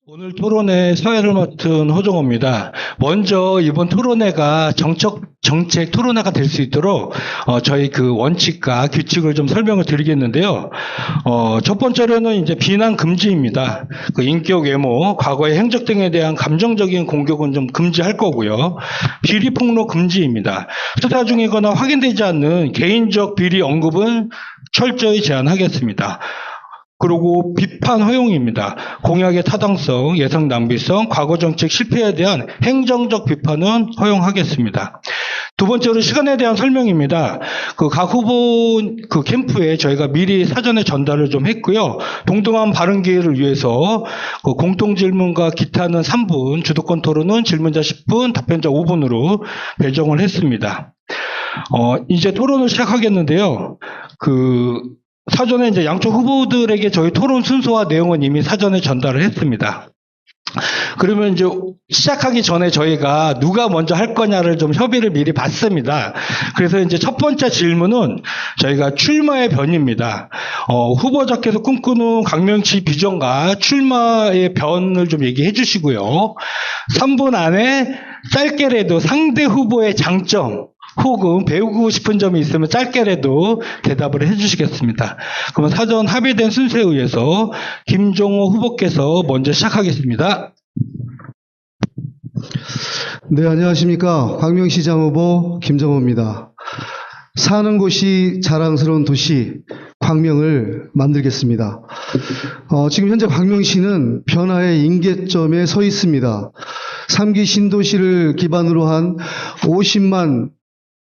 오늘 토론회 서해를 맡은 호정호입니다. 먼저 이번 토론회가 정책 토론회가 될 수 있도록 저희 그 원칙과 규칙을 좀 설명을 드리겠는데요. 첫 번째로는 이제 비난 금지입니다. 그 인격 외모, 과거의 행적 등에 대한 감정적인 공격은 좀 금지할 거고요. 비리 폭로 금지입니다. 수사 중이거나 확인되지 않는 개인적 비리 언급은 철저히 제한하겠습니다. 그리고 비판 허용입니다. 공약의 타당성, 예산 낭비성, 과거 정책 실패에 대한 행정적 비판은 허용하겠습니다. 두 번째로 시간에 대한 설명입니다. 각 후보 캠프에 저희가 미리 사전에 전달을 좀 했고요. 동등한 발언 기회를 위해서 공통 질문과 기타는 3분, 주도권 토론은 질문자 10분, 답변자 5분으로 배정을 했습니다. 이제 토론을 시작하겠는데요. 사전에 이제 양쪽 후보들에게 저희 토론 순서와 내용은 이미 사전에 전달을 했습니다. 그러면 이제 시작하기 전에 저희가 누가 먼저 할 거냐를 좀 협의를 미리 봤습니다. 그래서 이제 첫 번째 질문은 저희가 출마의 변입니다. 후보자께서 꿈꾸는 광명시 비전과 출마의 변을 좀 얘기해 주시고요. 3분 안에 짧게라도 상대 후보의 장점, 혹은 배우고 싶은 점이 있으면 짧게라도 대답을 해주시겠습니다. 그러면 사전 합의된 순서에 의해서 김종호 후보께서 먼저 시작하겠습니다. 네, 안녕하십니까. 광명시장 후보 김정호입니다. 사는 곳이 자랑스러운 도시 광명을 만들겠습니다. 지금 현재 광명시는 변화의 임계점에 서 있습니다. 3기 신도시를 기반으로 한 50만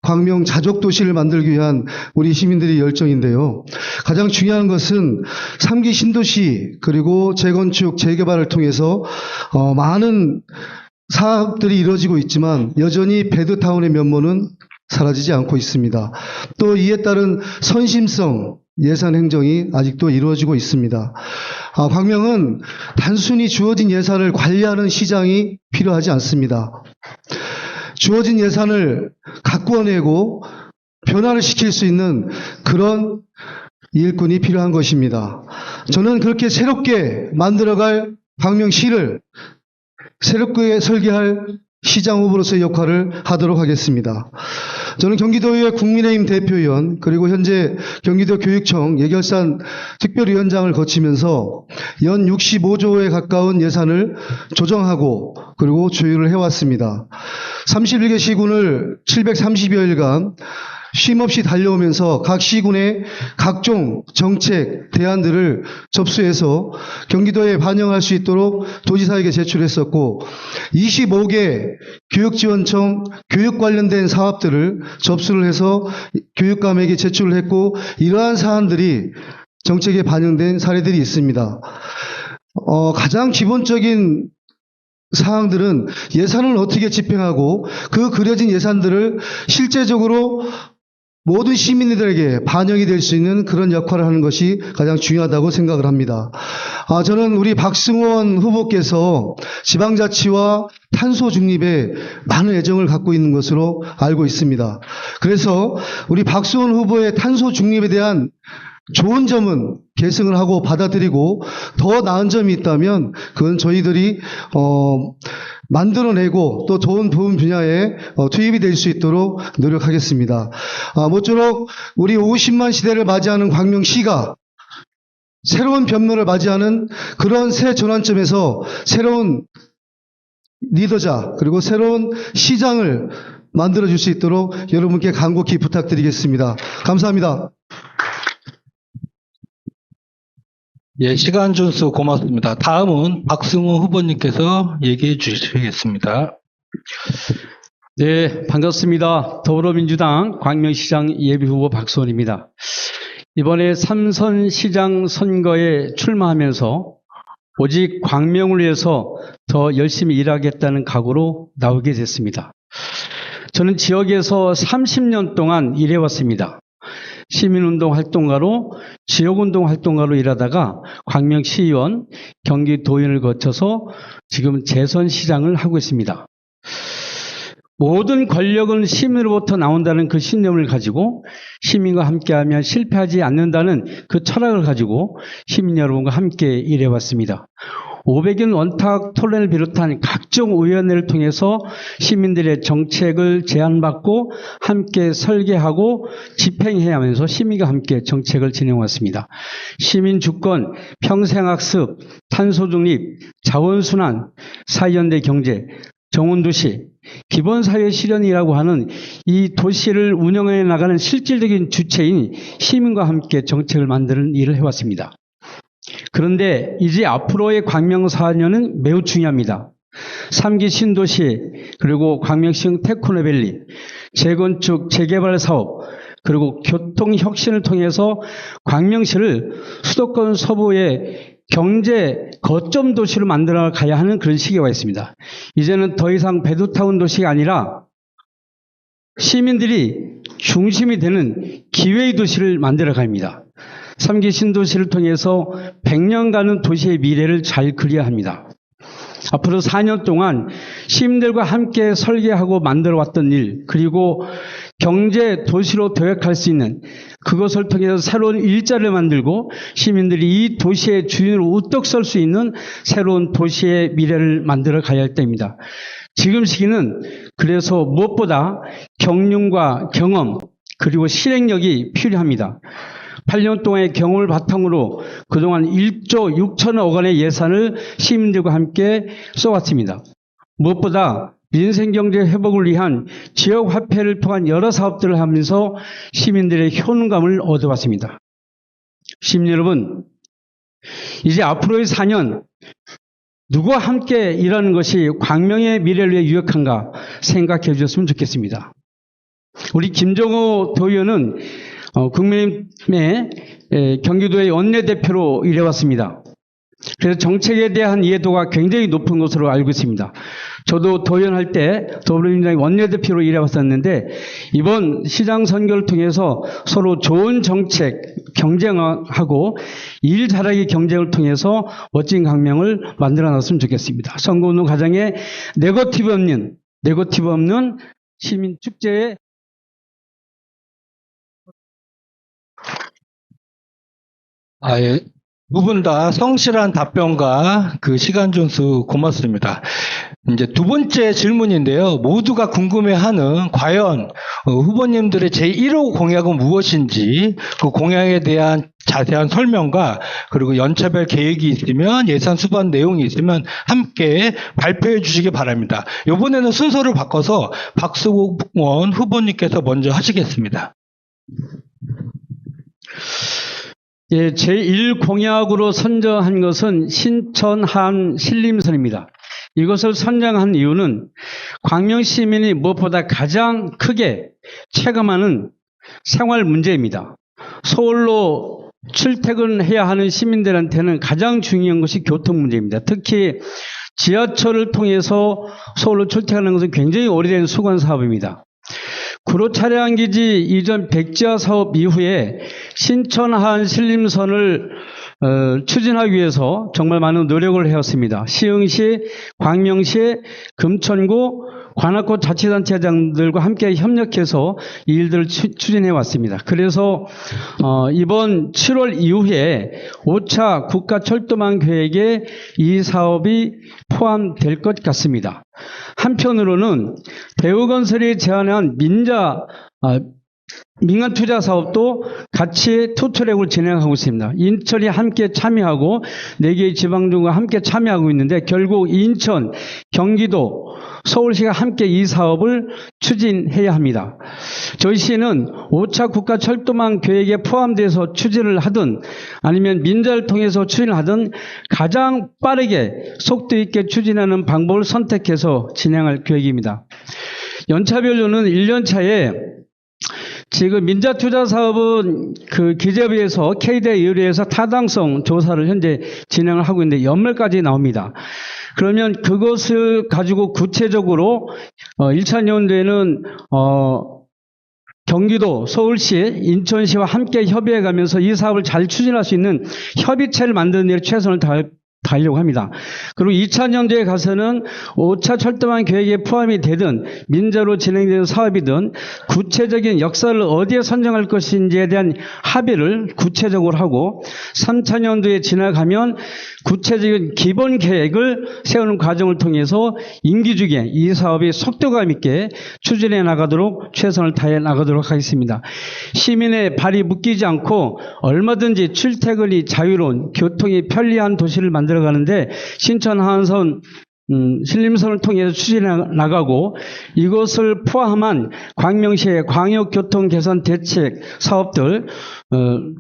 광명 자족도시를 만들기 위한 우리 시민들의 열정인데요. 가장 중요한 것은 3기 신도시 그리고 재건축, 재개발을 통해서 많은 사업들이 이루어지고 있지만 여전히 배드타운의 면모는 사라지지 않고 있습니다. 또 이에 따른 선심성 예산 행정이 아직도 이루어지고 있습니다. 광명은 단순히 주어진 예산을 관리하는 시장이 필요하지 않습니다. 주어진 예산을 가꾸어내고 변화를 시킬 수 있는 그런 일꾼이 필요한 것입니다. 저는 그렇게 새롭게 만들어갈 광명시를 새롭게 설계할 시장 후보로서의 역할을 하도록 하겠습니다. 저는 경기도의회 국민의힘 대표위원 그리고 현재 경기도 교육청 예결산 특별위원장을 거치면서 연 65조에 가까운 예산을 조정하고 그리고 조율을 해왔습니다. 31개 시군을 730여일간 쉼없이 달려오면서 각 시군의 각종 정책, 대안들을 접수해서 경기도에 반영할 수 있도록 도지사에게 제출했었고 25개 교육지원청 교육 관련된 사업들을 접수를 해서 교육감에게 제출을 했고 이러한 사안들이 정책에 반영된 사례들이 있습니다. 가장 기본적인 사항들은 예산을 어떻게 집행하고 그 그려진 예산들을 실제적으로 모든 시민들에게 반영이 될 수 있는 그런 역할을 하는 것이 가장 중요하다고 생각을 합니다. 저는 우리 박승원 후보께서 지방자치와 탄소 중립에 많은 애정을 갖고 있는 것으로 알고 있습니다. 그래서 우리 박승원 후보의 탄소 중립에 대한 좋은 점은 계승을 하고 받아들이고 더 나은 점이 있다면 그건 저희들이 만들어내고 또 좋은 부분 분야에 투입이 될 수 있도록 노력하겠습니다. 모쪼록 우리 50만 시대를 맞이하는 광명시가 새로운 변모를 맞이하는 그런 새 전환점에서 새로운 리더자 그리고 새로운 시장을 만들어줄 수 있도록 여러분께 간곡히 부탁드리겠습니다. 감사합니다. 예, 시간 준수 고맙습니다. 다음은 박승호 후보님께서 얘기해 주시겠습니다. 네, 반갑습니다. 더불어민주당 광명시장 예비후보 박수원입니다. 이번에 3선 시장 선거에 출마하면서 오직 광명을 위해서 더 열심히 일하겠다는 각오로 나오게 됐습니다. 저는 지역에서 30년 동안 일해왔습니다. 시민운동 활동가로 지역운동 활동가로 일하다가 광명시의원, 경기도의원을 거쳐서 지금 재선시장을 하고 있습니다. 모든 권력은 시민으로부터 나온다는 그 신념을 가지고 시민과 함께하면 실패하지 않는다는 그 철학을 가지고 시민 여러분과 함께 일해왔습니다. 500인 원탁 토론을 비롯한 각종 의원회를 통해서 시민들의 정책을 제안받고 함께 설계하고 집행해야 하면서 시민과 함께 정책을 진행해왔습니다. 시민주권, 평생학습, 탄소중립, 자원순환, 사회연대 경제, 정원도시, 기본사회 실현이라고 하는 이 도시를 운영해 나가는 실질적인 주체인 시민과 함께 정책을 만드는 일을 해왔습니다. 그런데 이제 앞으로의 광명 4년은 매우 중요합니다. 3기 신도시, 그리고 광명시흥 테크노밸리, 재건축, 재개발 사업, 그리고 교통혁신을 통해서 광명시를 수도권 서부의 경제 거점 도시로 만들어 가야 하는 그런 시기가 있습니다. 이제는 더 이상 배두타운 도시가 아니라 시민들이 중심이 되는 기회의 도시를 만들어 갑니다. 3기 신도시를 통해서 100년간의 도시의 미래를 잘 그려야 합니다. 앞으로 4년 동안 시민들과 함께 설계하고 만들어왔던 일, 그리고 경제 도시로 도약할 수 있는 그것을 통해서 새로운 일자리를 만들고 시민들이 이 도시의 주인으로 우뚝 설 수 있는 새로운 도시의 미래를 만들어 가야 할 때입니다. 지금 시기는 그래서 무엇보다 경륜과 경험 그리고 실행력이 필요합니다. 8년 동안의 경험을 바탕으로 그동안 1조 6천억 원의 예산을 시민들과 함께 써왔습니다. 무엇보다 민생경제 회복을 위한 지역화폐를 통한 여러 사업들을 하면서 시민들의 효능감을 얻어왔습니다. 시민 여러분, 이제 앞으로의 4년 누구와 함께 일하는 것이 광명의 미래를 위해 유력한가 생각해 주셨으면 좋겠습니다. 우리 김정호 도의원은 국민의힘의 경기도의 원내대표로 일해왔습니다. 그래서 정책에 대한 이해도가 굉장히 높은 것으로 알고 있습니다. 저도 도의원할 때 더불어민주당의 원내대표로 일해왔었는데 이번 시장 선거를 통해서 서로 좋은 정책, 경쟁하고 일 잘하기 경쟁을 통해서 멋진 광명을 만들어 놨으면 좋겠습니다. 선거운동 과정에 네거티브 없는 시민축제에 예. 두 분 다 성실한 답변과 그 시간 준수 고맙습니다. 이제 두 번째 질문인데요. 모두가 궁금해하는 과연 후보님들의 제1호 공약은 무엇인지 그 공약에 대한 자세한 설명과 그리고 연차별 계획이 있으면 예산 수반 내용이 있으면 함께 발표해 주시기 바랍니다. 이번에는 순서를 바꿔서 박수원 후보님께서 먼저 하시겠습니다. 예, 제1공약으로 선정한 것은 신천한 신림선입니다. 이것을 선정한 이유는 광명 시민이 무엇보다 가장 크게 체감하는 생활 문제입니다. 서울로 출퇴근해야 하는 시민들한테는 가장 중요한 것이 교통 문제입니다. 특히 지하철을 통해서 서울로 출퇴근하는 것은 굉장히 오래된 수건 사업입니다. 구로 차량기지 이전 백지화 사업 이후에 신천한 신림선을 추진하기 위해서 정말 많은 노력을 해왔습니다. 시흥시, 광명시, 금천구, 관악구 자치단체장들과 함께 협력해서 이 일들을 추진해 왔습니다. 그래서 이번 7월 이후에 5차 국가철도망 계획에 이 사업이 포함될 것 같습니다. 한편으로는 대우건설이 제안한 민간 투자 사업도 같이 투트랙을 진행하고 있습니다. 인천이 함께 참여하고 4개의 지방정부가 함께 참여하고 있는데 결국 인천, 경기도, 서울시가 함께 이 사업을 추진해야 합니다. 저희 시는 5차 국가철도망 계획에 포함돼서 추진을 하든 아니면 민자를 통해서 추진을 하든 가장 빠르게 속도 있게 추진하는 방법을 선택해서 진행할 계획입니다. 연차별로는 1년 차에 지금 민자투자 사업은 그 기재부에서 K대 의뢰해서 타당성 조사를 현재 진행을 하고 있는데 연말까지 나옵니다. 그러면 그것을 가지고 구체적으로 1차 연도에는 경기도, 서울시, 인천시와 함께 협의해 가면서 이 사업을 잘 추진할 수 있는 협의체를 만드는 데 최선을 다할 하려고 합니다. 그리고 2000년도에 가서는 5차 철도망 계획에 포함이 되든 민자로 진행되는 사업이든 구체적인 역사를 어디에 선정할 것인지에 대한 합의를 구체적으로 하고 3000년도에 지나가면 구체적인 기본 계획을 세우는 과정을 통해서 임기 중에 이 사업이 속도감 있게 추진해 나가도록 최선을 다해 나가도록 하겠습니다. 시민의 발이 묶이지 않고 얼마든지 출퇴근이 자유로운 교통이 편리한 도시를 만들어가는데 신천 하안선 신림선을 통해서 추진해 나가고 이것을 포함한 광명시의 광역교통 개선 대책 사업들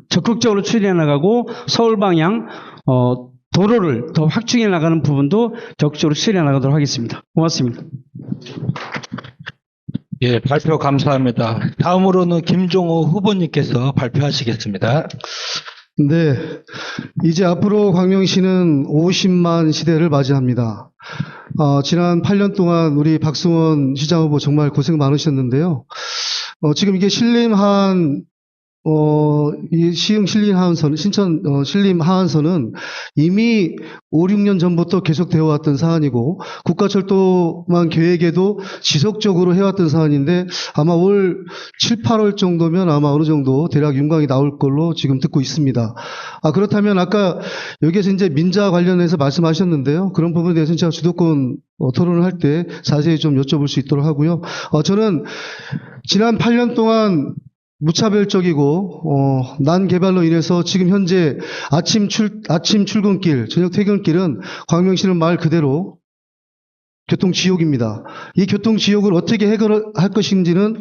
적극적으로 추진해 나가고 서울 방향 도로를 더 확충해 나가는 부분도 적극적으로 추진해 나가도록 하겠습니다. 고맙습니다. 예, 발표 감사합니다. 다음으로는 김종호 후보님께서 발표하시겠습니다. 네. 이제 앞으로 광명시는 50만 시대를 맞이합니다. 지난 8년 동안 우리 박승원 시장 후보 정말 고생 많으셨는데요. 지금 이게 이 시흥 신림 하안선, 신천 신림 하안선은 이미 5, 6년 전부터 계속되어 왔던 사안이고 국가철도망 계획에도 지속적으로 해왔던 사안인데 아마 올 7, 8월 정도면 아마 어느 정도 대략 윤곽이 나올 걸로 지금 듣고 있습니다. 그렇다면 아까 여기에서 이제 민자 관련해서 말씀하셨는데요. 그런 부분에 대해서는 제가 주도권 토론을 할 때 자세히 좀 여쭤볼 수 있도록 하고요. 저는 지난 8년 동안 무차별적이고 난 개발로 인해서 지금 현재 아침 출근길, 저녁 퇴근길은 광명시는 말 그대로 교통지옥입니다. 이 교통지옥을 어떻게 해결할 것인지는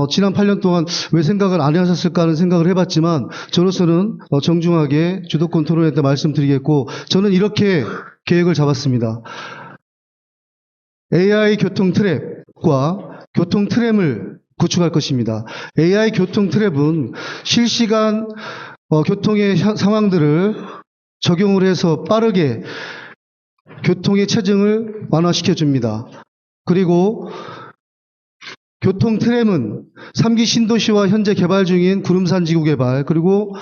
지난 8년 동안 왜 생각을 안 하셨을까 하는 생각을 해봤지만 저로서는 정중하게 주도권 토론회 때 말씀드리겠고 저는 이렇게 계획을 잡았습니다. AI 교통 트랩과 교통 트램을 구축할 것입니다. AI 교통 트랩은 실시간 교통의 상황들을 적용을 해서 빠르게 교통의 체증을 완화시켜 줍니다. 그리고 교통 트램은 3기 신도시와 현재 개발 중인 구름산지구 개발 그리고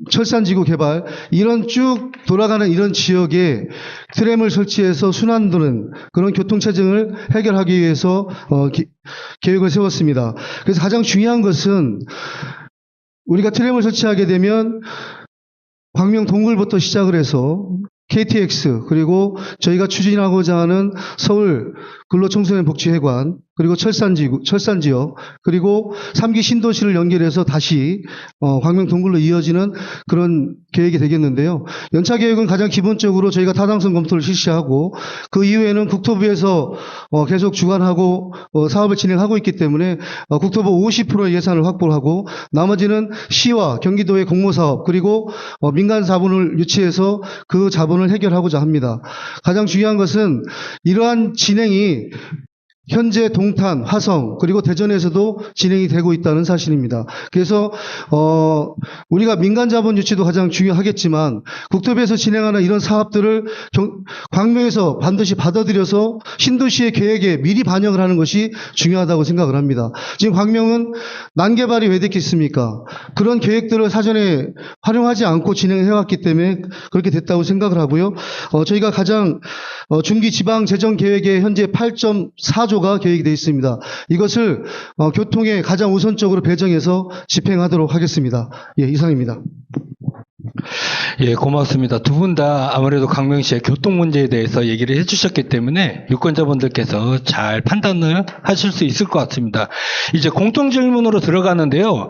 철산지구 개발 이런 쭉 돌아가는 이런 지역에 트램을 설치해서 순환도는 그런 교통체증을 해결하기 위해서 계획을 세웠습니다. 그래서 가장 중요한 것은 우리가 트램을 설치하게 되면 광명 동굴부터 시작을 해서 KTX 그리고 저희가 추진하고자 하는 서울 근로청소년 복지회관 그리고 철산지역 그리고 3기 신도시를 연결해서 다시 광명 동굴로 이어지는 그런 계획이 되겠는데요. 연차 계획은 가장 기본적으로 저희가 타당성 검토를 실시하고 그 이후에는 국토부에서 계속 주관하고 사업을 진행하고 있기 때문에 국토부 50%의 예산을 확보를 하고 나머지는 시와 경기도의 공모사업 그리고 민간 자본을 유치해서 그 자본을 해결하고자 합니다. 가장 중요한 것은 이러한 진행이 현재 동탄, 화성 그리고 대전에서도 진행이 되고 있다는 사실입니다. 그래서 우리가 민간 자본 유치도 가장 중요하겠지만 국토부에서 진행하는 이런 사업들을 광명에서 반드시 받아들여서 신도시의 계획에 미리 반영을 하는 것이 중요하다고 생각을 합니다. 지금 광명은 난개발이 왜 됐겠습니까? 그런 계획들을 사전에 활용하지 않고 진행을 해왔기 때문에 그렇게 됐다고 생각을 하고요. 저희가 가장 중기 지방 재정 계획에 현재 8.4조가 계획이 되어 있습니다. 이것을 교통에 가장 우선적으로 배정해서 집행하도록 하겠습니다. 예, 이상입니다. 예, 고맙습니다. 두 분 다 아무래도 광명시의 교통 문제에 대해서 얘기를 해주셨기 때문에 유권자분들께서 잘 판단을 하실 수 있을 것 같습니다. 이제 공통 질문으로 들어가는데요.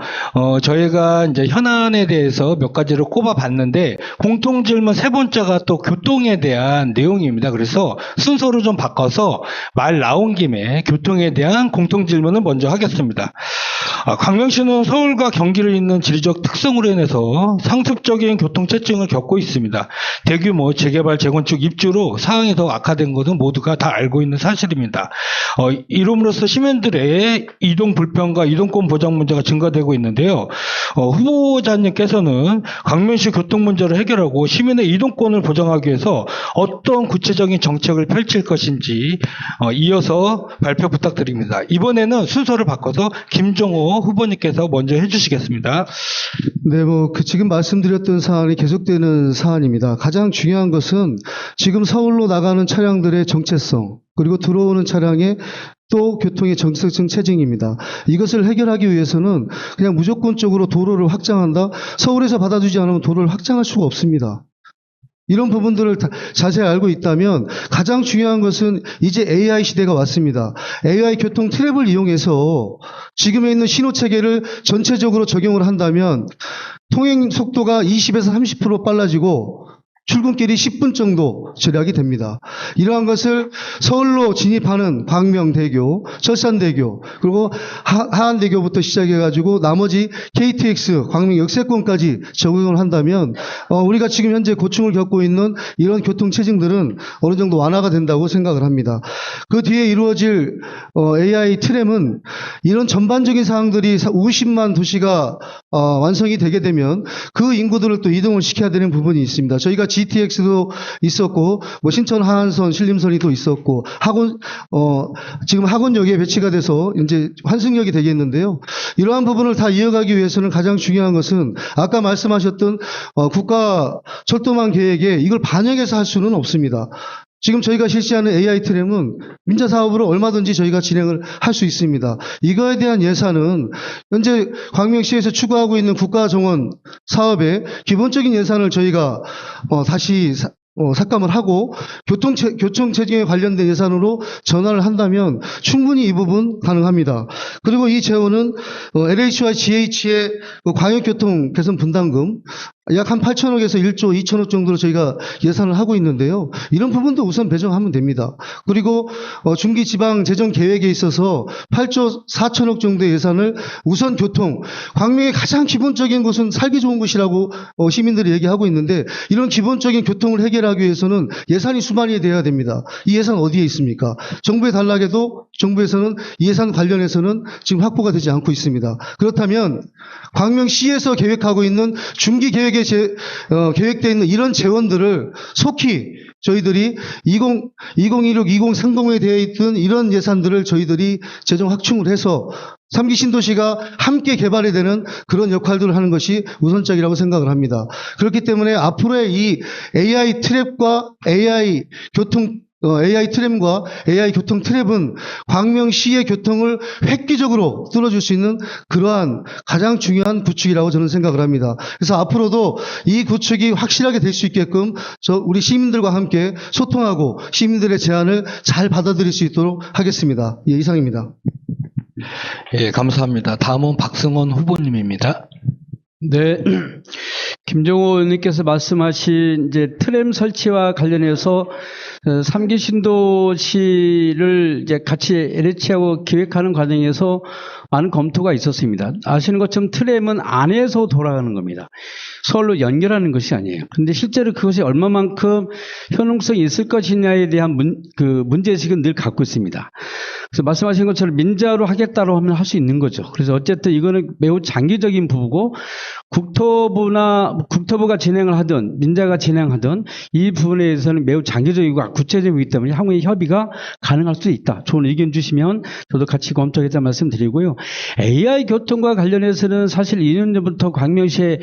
저희가 이제 현안에 대해서 몇 가지를 꼽아봤는데 공통 질문 세 번째가 또 교통에 대한 내용입니다. 그래서 순서를 좀 바꿔서 말 나온 김에 교통에 대한 공통 질문을 먼저 하겠습니다. 광명시는 서울과 경기를 잇는 지리적 특성으로 인해서 상습적인 교통체증을 겪고 있습니다. 대규모 재개발, 재건축, 입주로 상황이 더 악화된 것은 모두가 다 알고 있는 사실입니다. 이름으로써 시민들의 이동 불편과 이동권 보장 문제가 증가되고 있는데요. 후보자님께서는 광명시 교통 문제를 해결하고 시민의 이동권을 보장하기 위해서 어떤 구체적인 정책을 펼칠 것인지 이어서 발표 부탁드립니다. 이번에는 순서를 바꿔서 김종호 후보님께서 먼저 해주시겠습니다. 네, 지금 말씀드렸던 사안이 계속 계속되는 사안입니다. 가장 중요한 것은 지금 서울로 나가는 차량들의 정체성, 그리고 들어오는 차량의 또 교통의 정체성 체증입니다. 이것을 해결하기 위해서는 그냥 무조건적으로 도로를 확장한다? 서울에서 받아주지 않으면 도로를 확장할 수가 없습니다. 이런 부분들을 자세히 알고 있다면 가장 중요한 것은 이제 AI 시대가 왔습니다. AI 교통 트랩을 이용해서 지금에 있는 신호 체계를 전체적으로 적용을 한다면 통행 속도가 20에서 30% 빨라지고 출근길이 10분 정도 절약이 됩니다. 이러한 것을 서울로 진입하는 광명대교, 철산대교, 그리고 하안대교부터 시작해가지고 나머지 KTX, 광명 역세권까지 적용을 한다면 우리가 지금 현재 고충을 겪고 있는 이런 교통체증들은 어느 정도 완화가 된다고 생각을 합니다. 그 뒤에 이루어질 AI 트램은 이런 전반적인 사항들이 50만 도시가 완성이 되게 되면 그 인구들을 또 이동을 시켜야 되는 부분이 있습니다. 저희가 GTX도 있었고, 신천 하안선, 신림선이 또 있었고, 지금 학원역에 배치가 돼서 이제 환승역이 되겠는데요. 이러한 부분을 다 이어가기 위해서는 가장 중요한 것은 아까 말씀하셨던 국가 철도망 계획에 이걸 반영해서 할 수는 없습니다. 지금 저희가 실시하는 AI 트램은 민자 사업으로 얼마든지 저희가 진행을 할 수 있습니다. 이거에 대한 예산은 현재 광명시에서 추구하고 있는 국가정원 사업의 기본적인 예산을 저희가 다시 삭감을 하고 교통체증에 관련된 예산으로 전환을 한다면 충분히 이 부분 가능합니다. 그리고 이 재원은 LH와 GH의 광역교통 개선 분담금 약 한 8천억에서 1조 2천억 정도로 저희가 예산을 하고 있는데요. 이런 부분도 우선 배정하면 됩니다. 그리고 중기 지방 재정 계획에 있어서 8조 4천억 정도의 예산을 우선 교통, 광명의 가장 기본적인 곳은 살기 좋은 곳이라고 시민들이 얘기하고 있는데 이런 기본적인 교통을 해결하기 위해서는 예산이 수반이 돼야 됩니다. 이 예산 어디에 있습니까? 정부에 달라해도 정부에서는 이 예산 관련해서는 지금 확보가 되지 않고 있습니다. 그렇다면 광명시에서 계획하고 있는 중기 계획에 계획되어 있는 이런 재원들을 속히 저희들이 2016, 2030에 되어 있던 이런 예산들을 저희들이 재정 확충을 해서 3기 신도시가 함께 개발이 되는 그런 역할들을 하는 것이 우선적이라고 생각을 합니다. 그렇기 때문에 앞으로의 이 AI 트랩과 AI 트램과 AI 교통 트랩은 광명시의 교통을 획기적으로 뚫어줄 수 있는 그러한 가장 중요한 구축이라고 저는 생각을 합니다. 그래서 앞으로도 이 구축이 확실하게 될 수 있게끔 우리 시민들과 함께 소통하고 시민들의 제안을 잘 받아들일 수 있도록 하겠습니다. 예, 이상입니다. 예, 감사합니다. 다음은 박승원 후보님입니다. 네. 김정호 의원님께서 말씀하신 이제 트램 설치와 관련해서 3기 신도시를 이제 같이 LH하고 기획하는 과정에서 많은 검토가 있었습니다. 아시는 것처럼 트램은 안에서 돌아가는 겁니다. 서울로 연결하는 것이 아니에요. 그런데 실제로 그것이 얼마만큼 효능성이 있을 것이냐에 대한 문제의식은 늘 갖고 있습니다. 그래서 말씀하신 것처럼 민자로 하겠다고 하면 할 수 있는 거죠. 그래서 어쨌든 이거는 매우 장기적인 부분이고 국토부가 진행을 하든 민자가 진행하든 이 부분에 대해서는 매우 장기적이고 구체적이기 때문에 향후에 협의가 가능할 수 있다. 좋은 의견 주시면 저도 같이 검토하겠다 말씀드리고요. AI 교통과 관련해서는 사실 2년 전부터 광명시에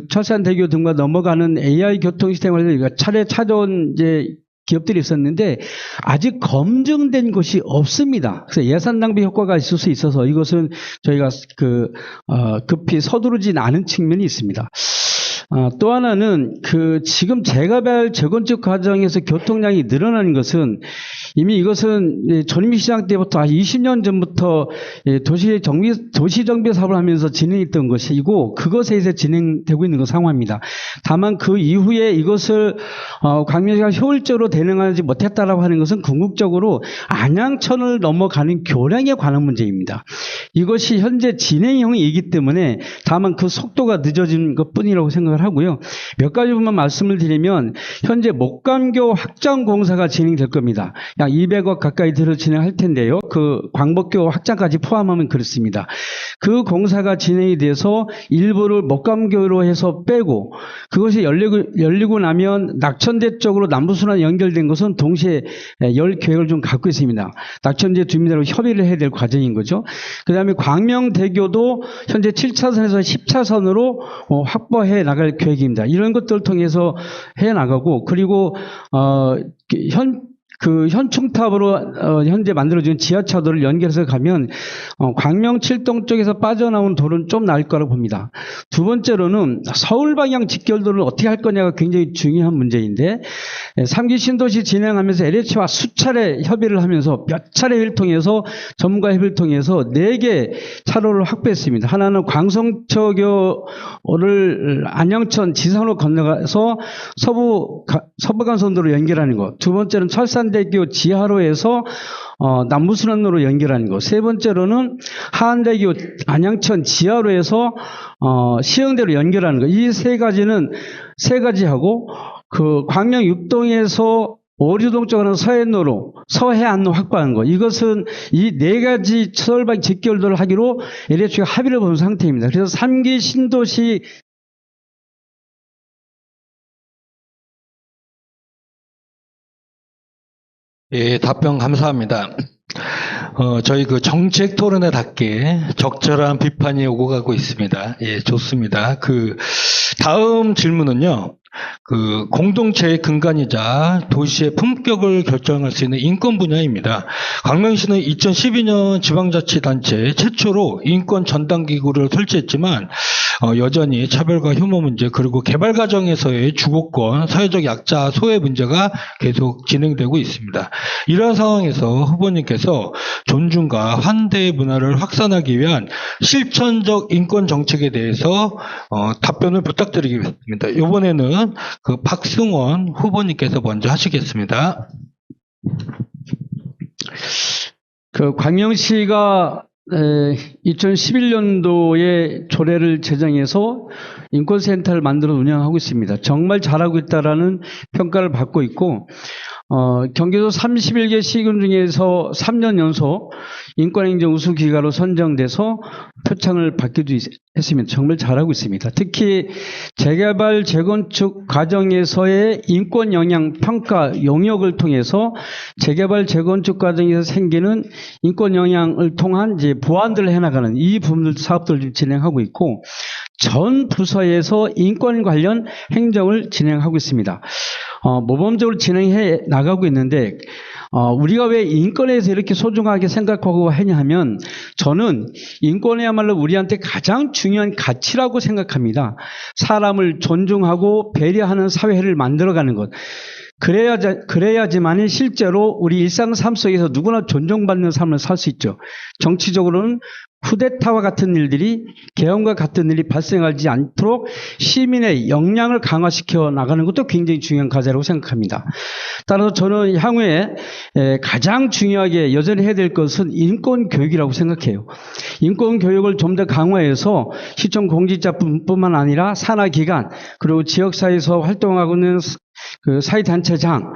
철산대교 등과 넘어가는 AI 교통 시스템 관련 차례 찾아온 이제 기업들이 있었는데 아직 검증된 것이 없습니다. 그래서 예산 낭비 효과가 있을 수 있어서 이것은 저희가 급히 서두르진 않은 측면이 있습니다. 또 하나는 지금 재개발 재건축 과정에서 교통량이 늘어나는 것은 이미 이것은 전임시장 때부터 20년 전부터 도시정비 사업을 하면서 진행했던 것이고 그것에 의해서 진행되고 있는 상황입니다. 다만 그 이후에 이것을 광명시가 효율적으로 대응하지 못했다라고 하는 것은 궁극적으로 안양천을 넘어가는 교량에 관한 문제입니다. 이것이 현재 진행형이기 때문에 다만 그 속도가 늦어진 것뿐이라고 생각을 하고요. 몇 가지만 말씀을 드리면 현재 목감교 확장 공사가 진행될 겁니다. 약 200억 가까이 들어 진행할 텐데요. 광복교 확장까지 포함하면 그렇습니다. 그 공사가 진행이 돼서 일부를 목감교로 해서 빼고 그것이 열리고 나면 낙천대 쪽으로 남부순환 연결된 것은 동시에 열 계획을 좀 갖고 있습니다. 낙천대 주민들하고 협의를 해야 될 과정인 거죠. 그 다음에 광명대교도 현재 7차선에서 10차선으로 확보해 나갈 계획입니다. 이런 이런 것들을 통해서 해 나가고, 그리고 현충탑으로 현재 만들어진 지하차도를 연결해서 가면 광명 7동 쪽에서 빠져나온 도로는 좀 나을 거라고 봅니다. 두 번째로는 서울 방향 직결도를 어떻게 할 거냐가 굉장히 중요한 문제인데, 3기 신도시 진행하면서 LH와 수차례 협의를 하면서 몇 차례 회의를 통해서 전문가 협의를 통해서 4개 차로를 확보했습니다. 하나는 광성초교를 안양천 지상으로 건너가서 서부간선도로 연결하는 것. 두 번째는 철산대교 지하로에서 남부순환로로 연결하는 것. 세 번째로는 하안대교 안양천 지하로에서 시흥대로 연결하는 것. 이 세 가지하고 그 광명 6동에서 오류동 쪽으로 서해안로로 확보하는 것. 이것은 이 4가지 서울방 직결도를 하기로 LH가 합의를 본 상태입니다. 그래서 3기 신도시 예, 답변 감사합니다. 저희 그 정책 토론회답게 적절한 비판이 오고 가고 있습니다. 예, 좋습니다. 다음 질문은요. 공동체의 근간이자 도시의 품격을 결정할 수 있는 인권 분야입니다. 광명시는 2012년 지방자치단체 최초로 인권 전담기구를 설치했지만 여전히 차별과 혐오 문제, 그리고 개발 과정에서의 주거권, 사회적 약자 소외 문제가 계속 진행되고 있습니다. 이러한 상황에서 후보님께서 존중과 환대의 문화를 확산하기 위한 실천적 인권 정책에 대해서 답변을 부탁드리겠습니다. 이번에는 박승원 후보님께서 먼저 하시겠습니다. 광명시가 2011년도에 조례를 제정해서 인권센터를 만들어 운영하고 있습니다. 정말 잘하고 있다라는 평가를 받고 있고, 경기도 31개 시군 중에서 3년 연속 인권행정 우수기관으로 선정돼서 표창을 받기도 했습니다. 정말 잘하고 있습니다. 특히 재개발 재건축 과정에서의 인권 영향 평가 용역을 통해서 재개발 재건축 과정에서 생기는 인권 영향을 통한 이제 보완들을 해나가는 이 부분들 사업들을 진행하고 있고, 전 부서에서 인권 관련 행정을 진행하고 있습니다. 모범적으로 진행해 나가고 있는데, 우리가 왜 인권에 대해서 이렇게 소중하게 생각하고 하냐 하면, 저는 인권이야말로 우리한테 가장 중요한 가치라고 생각합니다. 사람을 존중하고 배려하는 사회를 만들어가는 것. 그래야지만이 실제로 우리 일상 삶 속에서 누구나 존중받는 삶을 살 수 있죠. 정치적으로는 쿠데타와 같은 일들이, 계엄과 같은 일이 발생하지 않도록 시민의 역량을 강화시켜 나가는 것도 굉장히 중요한 과제라고 생각합니다. 따라서 저는 향후에 가장 중요하게 여전히 해야 될 것은 인권 교육이라고 생각해요. 인권 교육을 좀 더 강화해서 시청 공직자뿐만 아니라 산하기관, 그리고 지역사회에서 활동하고 있는 사회단체장,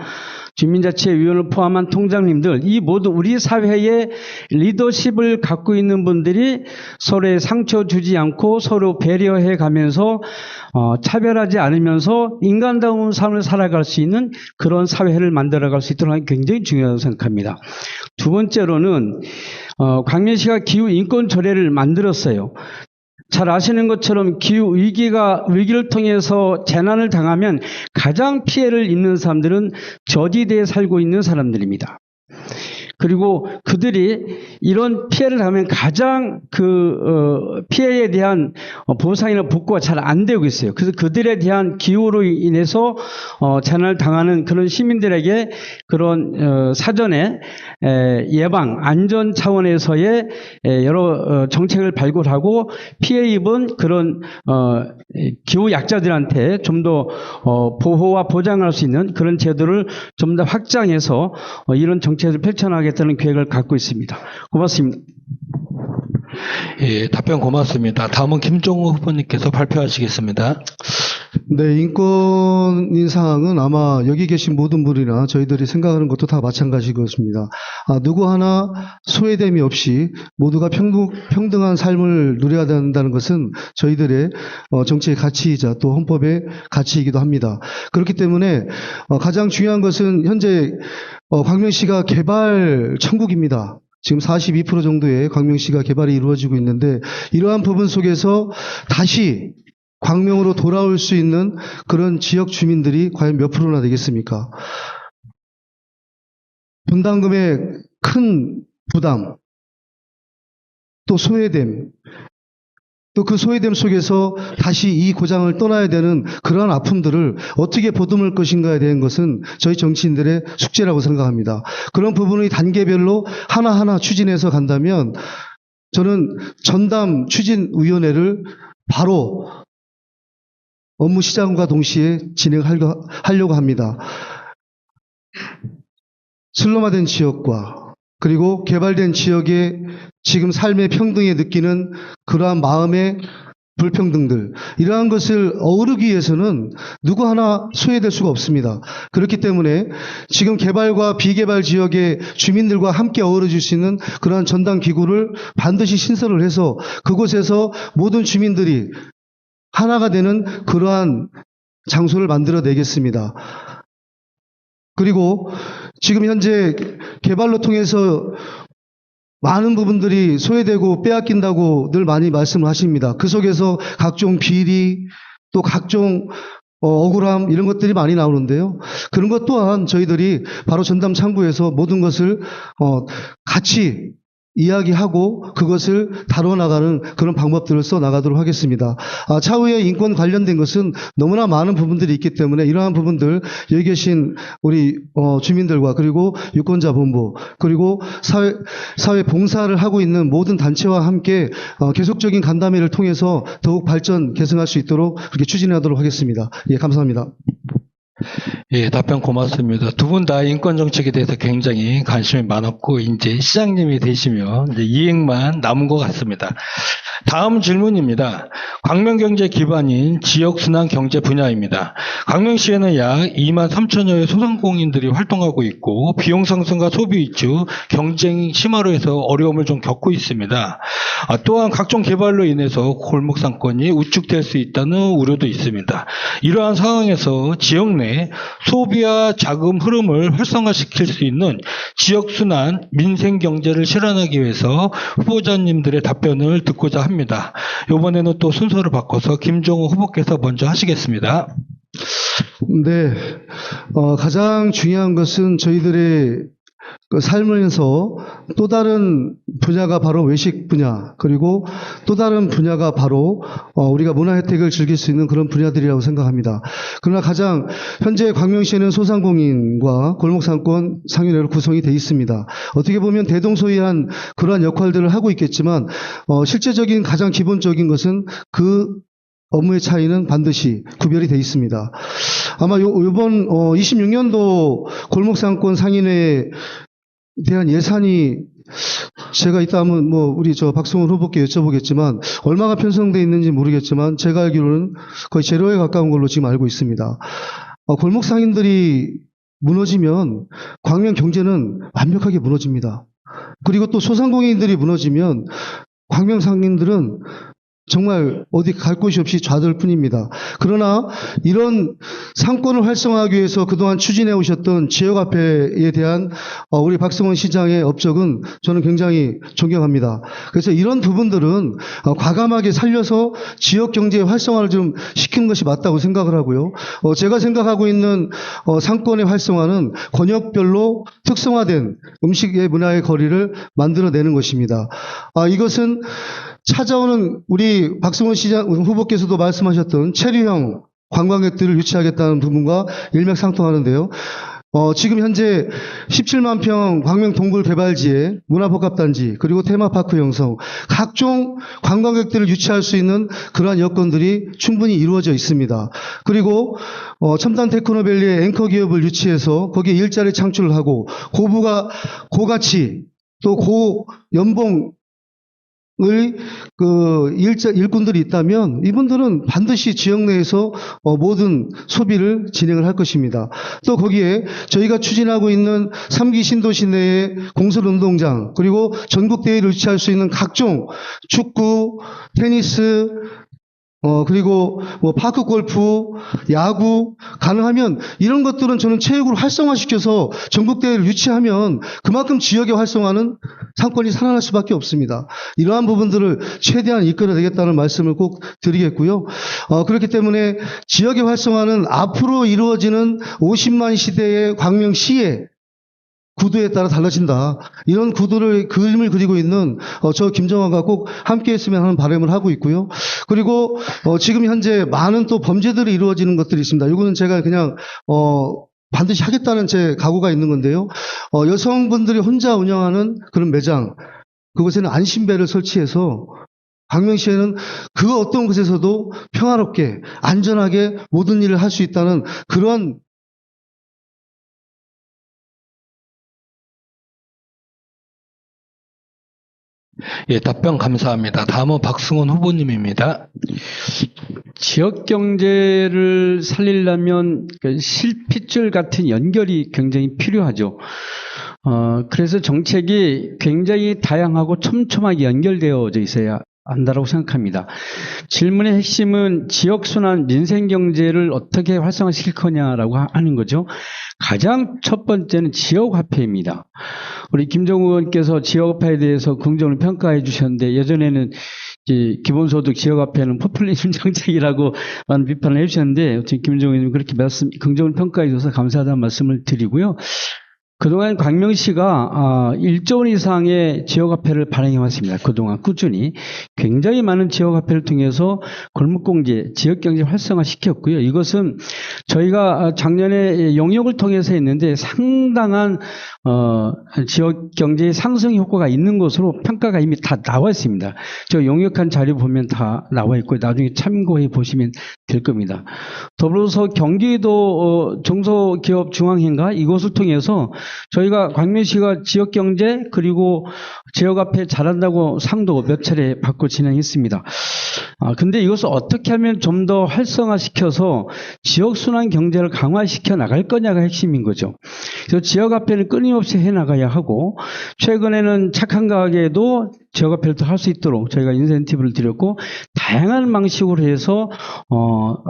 주민자치위원을 포함한 통장님들, 이 모두 우리 사회의 리더십을 갖고 있는 분들이 서로의 상처 주지 않고 서로 배려해 가면서 차별하지 않으면서 인간다운 삶을 살아갈 수 있는 그런 사회를 만들어갈 수 있도록 하는 게 굉장히 중요하다고 생각합니다. 두 번째로는 광명시가 기후인권조례를 만들었어요. 잘 아시는 것처럼 위기를 통해서 재난을 당하면 가장 피해를 입는 사람들은 저지대에 살고 있는 사람들입니다. 그리고 그들이 이런 피해를 당하면 가장 피해에 대한 보상이나 복구가 잘 안 되고 있어요. 그래서 그들에 대한 기후로 인해서 재난을 당하는 그런 시민들에게 그런 사전에 예방, 안전 차원에서의 여러 정책을 발굴하고 피해 입은 그런 기후 약자들한테 좀 더 보호와 보장할 수 있는 그런 제도를 좀 더 확장해서 이런 정책을 펼쳐나가겠다는 계획을 갖고 있습니다. 고맙습니다. 예, 답변 고맙습니다. 다음은 김종우 후보님께서 발표하시겠습니다. 네, 인권인 상황은 아마 여기 계신 모든 분이나 저희들이 생각하는 것도 다 마찬가지일 것입니다. 누구 하나 소외됨이 없이 모두가 평등한 삶을 누려야 된다는 것은 저희들의 정치의 가치이자 또 헌법의 가치이기도 합니다. 그렇기 때문에 가장 중요한 것은 현재 광명시가 개발 천국입니다. 지금 42% 정도의 광명시가 개발이 이루어지고 있는데, 이러한 부분 속에서 다시 광명으로 돌아올 수 있는 그런 지역 주민들이 과연 몇 프로나 되겠습니까? 분담금의 큰 부담, 또 소외됨, 또 그 소외됨 속에서 다시 이 고장을 떠나야 되는 그러한 아픔들을 어떻게 보듬을 것인가에 대한 것은 저희 정치인들의 숙제라고 생각합니다. 그런 부분의 단계별로 하나하나 추진해서 간다면 저는 전담 추진위원회를 바로 업무 시작과 동시에 진행하려고 합니다. 슬럼화된 지역과 그리고 개발된 지역의 지금 삶의 평등에 느끼는 그러한 마음의 불평등들, 이러한 것을 어우르기 위해서는 누구 하나 소외될 수가 없습니다. 그렇기 때문에 지금 개발과 비개발 지역의 주민들과 함께 어우러질 수 있는 그러한 전담 기구를 반드시 신설을 해서 그곳에서 모든 주민들이 하나가 되는 그러한 장소를 만들어내겠습니다. 그리고 지금 현재 개발로 통해서 많은 부분들이 소외되고 빼앗긴다고 늘 많이 말씀을 하십니다. 그 속에서 각종 비리, 또 각종 억울함 이런 것들이 많이 나오는데요. 그런 것 또한 저희들이 바로 전담 창구에서 모든 것을 같이 이야기하고 그것을 다뤄나가는 그런 방법들을 써나가도록 하겠습니다. 차후에 인권 관련된 것은 너무나 많은 부분들이 있기 때문에 이러한 부분들 여기 계신 우리 주민들과 그리고 유권자본부 그리고 사회 봉사를 하고 있는 모든 단체와 함께 계속적인 간담회를 통해서 더욱 발전 개선할 수 있도록 그렇게 추진하도록 하겠습니다. 예, 감사합니다. 예, 답변 고맙습니다. 두 분 다 인권 정책에 대해서 굉장히 관심이 많았고 이제 시장님이 되시면 이제 이행만 남은 것 같습니다. 다음 질문입니다. 광명경제 기반인 지역순환 경제 분야입니다. 광명시에는 약 2만 3천여의 소상공인들이 활동하고 있고 비용 상승과 소비 위축, 경쟁 심화로 해서 어려움을 좀 겪고 있습니다. 또한 각종 개발로 인해서 골목 상권이 우축될 수 있다는 우려도 있습니다. 이러한 상황에서 지역 내 소비와 자금 흐름을 활성화시킬 수 있는 지역순환 민생경제를 실현하기 위해서 후보자님들의 답변을 듣고자 합니다. 이번에는 또 순서를 바꿔서 김종우 후보께서 먼저 하시겠습니다. 네, 가장 중요한 것은 저희들의 살면서 또 다른 분야가 바로 외식 분야, 그리고 또 다른 분야가 바로 우리가 문화 혜택을 즐길 수 있는 그런 분야들이라고 생각합니다. 그러나 가장 현재 광명시에는 소상공인과 골목상권 상인회로 구성이 되어 있습니다. 어떻게 보면 대동소이한 그러한 역할들을 하고 있겠지만 실제적인 가장 기본적인 것은 그 업무의 차이는 반드시 구별이 되어 있습니다. 아마 이번 26년도 골목상권 상인회에 대한 예산이 제가 이따 한번 우리 박성훈 후보께 여쭤보겠지만 얼마가 편성되어 있는지 모르겠지만 제가 알기로는 거의 제로에 가까운 걸로 지금 알고 있습니다. 골목 상인들이 무너지면 광명 경제는 완벽하게 무너집니다. 그리고 또 소상공인들이 무너지면 광명 상인들은 정말 어디 갈 곳이 없이 좌들 뿐입니다. 그러나 이런 상권을 활성화하기 위해서 그동안 추진해 오셨던 지역화폐에 대한 우리 박성원 시장의 업적은 저는 굉장히 존경합니다. 그래서 이런 부분들은 과감하게 살려서 지역 경제의 활성화를 좀 시키는 것이 맞다고 생각을 하고요. 제가 생각하고 있는 상권의 활성화는 권역별로 특성화된 음식의 문화의 거리를 만들어내는 것입니다. 이것은 찾아오는 우리 박성원 시장 후보께서도 말씀하셨던 체류형 관광객들을 유치하겠다는 부분과 일맥상통하는데요. 지금 현재 17만 평 광명 동굴 개발지에 문화복합단지 그리고 테마파크 형성 각종 관광객들을 유치할 수 있는 그러한 여건들이 충분히 이루어져 있습니다. 그리고 첨단 테크노밸리의 앵커 기업을 유치해서 거기에 일자리 창출을 하고 고가치 또 고연봉 일꾼들이 있다면 이분들은 반드시 지역 내에서 모든 소비를 진행을 할 것입니다. 또 거기에 저희가 추진하고 있는 3기 신도시 내의 공설운동장 그리고 전국대회를 유치할 수 있는 각종 축구, 테니스, 그리고 뭐 파크 골프, 야구, 가능하면 이런 것들은 저는 체육을 활성화시켜서 전국대회를 유치하면 그만큼 지역의 활성화는 상권이 살아날 수밖에 없습니다. 이러한 부분들을 최대한 이끌어내겠다는 말씀을 꼭 드리겠고요. 그렇기 때문에 지역의 활성화는 앞으로 이루어지는 50만 시대의 광명시의 구도에 따라 달라진다. 이런 그림을 그리고 있는 저 김정환과 꼭 함께 했으면 하는 바람을 하고 있고요. 그리고 지금 현재 많은 또 범죄들이 이루어지는 것들이 있습니다. 이거는 제가 그냥 반드시 하겠다는 제 각오가 있는 건데요. 여성분들이 혼자 운영하는 그런 매장, 그곳에는 안심벨을 설치해서 광명시에는 그 어떤 곳에서도 평화롭게 안전하게 모든 일을 할 수 있다는 그런 예, 답변 감사합니다. 다음은 박승원 후보님입니다. 지역 경제를 살리려면 그 실핏줄 같은 연결이 굉장히 필요하죠. 그래서 정책이 굉장히 다양하고 촘촘하게 연결되어져 있어야 한다고 생각합니다. 질문의 핵심은 지역순환 민생경제를 어떻게 활성화시킬 거냐라고 하는 거죠. 가장 첫 번째는 지역화폐입니다. 우리 김정우 의원께서 지역화폐에 대해서 긍정을 평가해 주셨는데 예전에는 기본소득 지역화폐는 포퓰리즘 정책이라고 많은 비판을 해주셨는데 김정우 의원님 그렇게 긍정을 평가해 주셔서 감사하다는 말씀을 드리고요. 그동안 광명시가 1조 원 이상의 지역화폐를 발행해 왔습니다. 그동안 꾸준히 굉장히 많은 지역화폐를 통해서 골목공제, 지역경제 활성화시켰고요. 이것은 저희가 작년에 용역을 통해서 했는데 상당한 지역경제의 상승 효과가 있는 것으로 평가가 이미 다 나와 있습니다. 저 용역한 자료 보면 다 나와 있고 나중에 참고해 보시면 될 겁니다. 더불어서 경기도 중소기업중앙회가 이것을 통해서 저희가 광명시가 지역경제 그리고 지역화폐 잘한다고 상도 몇 차례 받고 진행했습니다. 근데 이것을 어떻게 하면 좀 더 활성화시켜서 지역순환 경제를 강화시켜 나갈 거냐가 핵심인 거죠. 그래서 지역화폐를 끊임없이 해나가야 하고 최근에는 착한 가게도 지역화폐를 할 수 있도록 저희가 인센티브를 드렸고 다양한 방식으로 해서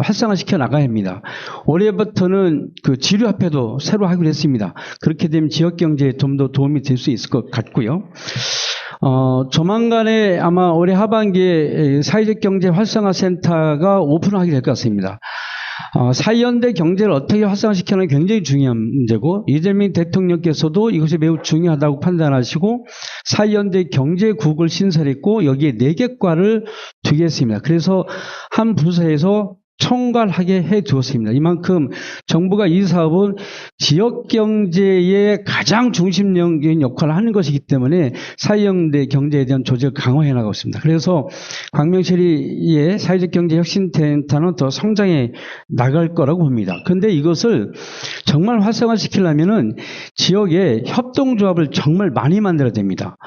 활성화시켜 나가야 합니다. 올해부터는 그 지류화폐도 새로 하기로 했습니다. 그렇게 되면 지역경제에 좀 더 도움이 될 수 있을 것 같고요. 조만간에 아마 올해 하반기에 사회적 경제 활성화 센터가 오픈하게 될 것 같습니다. 사이연대 경제를 어떻게 활성화시키는 게 굉장히 중요한 문제고 이재명 대통령께서도 이것이 매우 중요하다고 판단하시고 사이연대 경제국을 신설했고 여기에 4개과를 두겠습니다. 그래서 한 부서에서 총괄하게 해두었습니다. 이만큼 정부가 이 사업은 지역경제의 가장 중심적인 역할을 하는 것이기 때문에 사회연대 경제에 대한 조직을 강화해 나가고 있습니다. 그래서 광명시의 사회적경제혁신센터는 더 성장해 나갈 거라고 봅니다. 그런데 이것을 정말 활성화시키려면 지역에 협동조합을 정말 많이 만들어야 됩니다.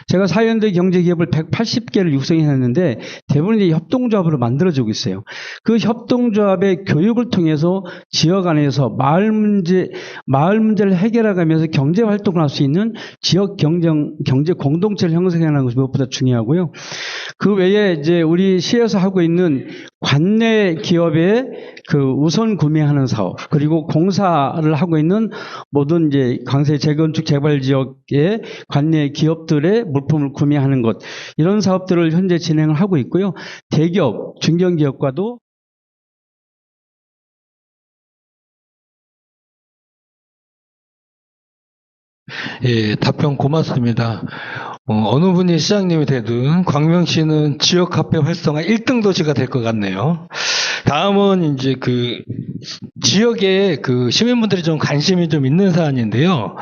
제가 사회연대 경제기업을 180개를 육성했는데 대부분 이제 협동조합으로 만들어지고 있어요. 그 협동조합의 교육을 통해서 지역 안에서 마을 문제를 해결해가면서 경제 활동을 할 수 있는 지역 경제 공동체를 형성하는 것이 무엇보다 중요하고요. 그 외에 이제 우리 시에서 하고 있는 관내 기업의 그 우선 구매하는 사업 그리고 공사를 하고 있는 모든 이제 강세 재건축 재발 지역의 관내 기업들의 물품을 구매하는 것 이런 사업들을 현재 진행을 하고 있고요. 대기업, 중견기업과도 예, 답변 고맙습니다. 어느 분이 시장님이 되든 광명시는 지역화폐 활성화 1등 도시가 될 것 같네요. 다음은 이제 그 지역에 그 시민분들이 좀 관심이 좀 있는 사안인데요.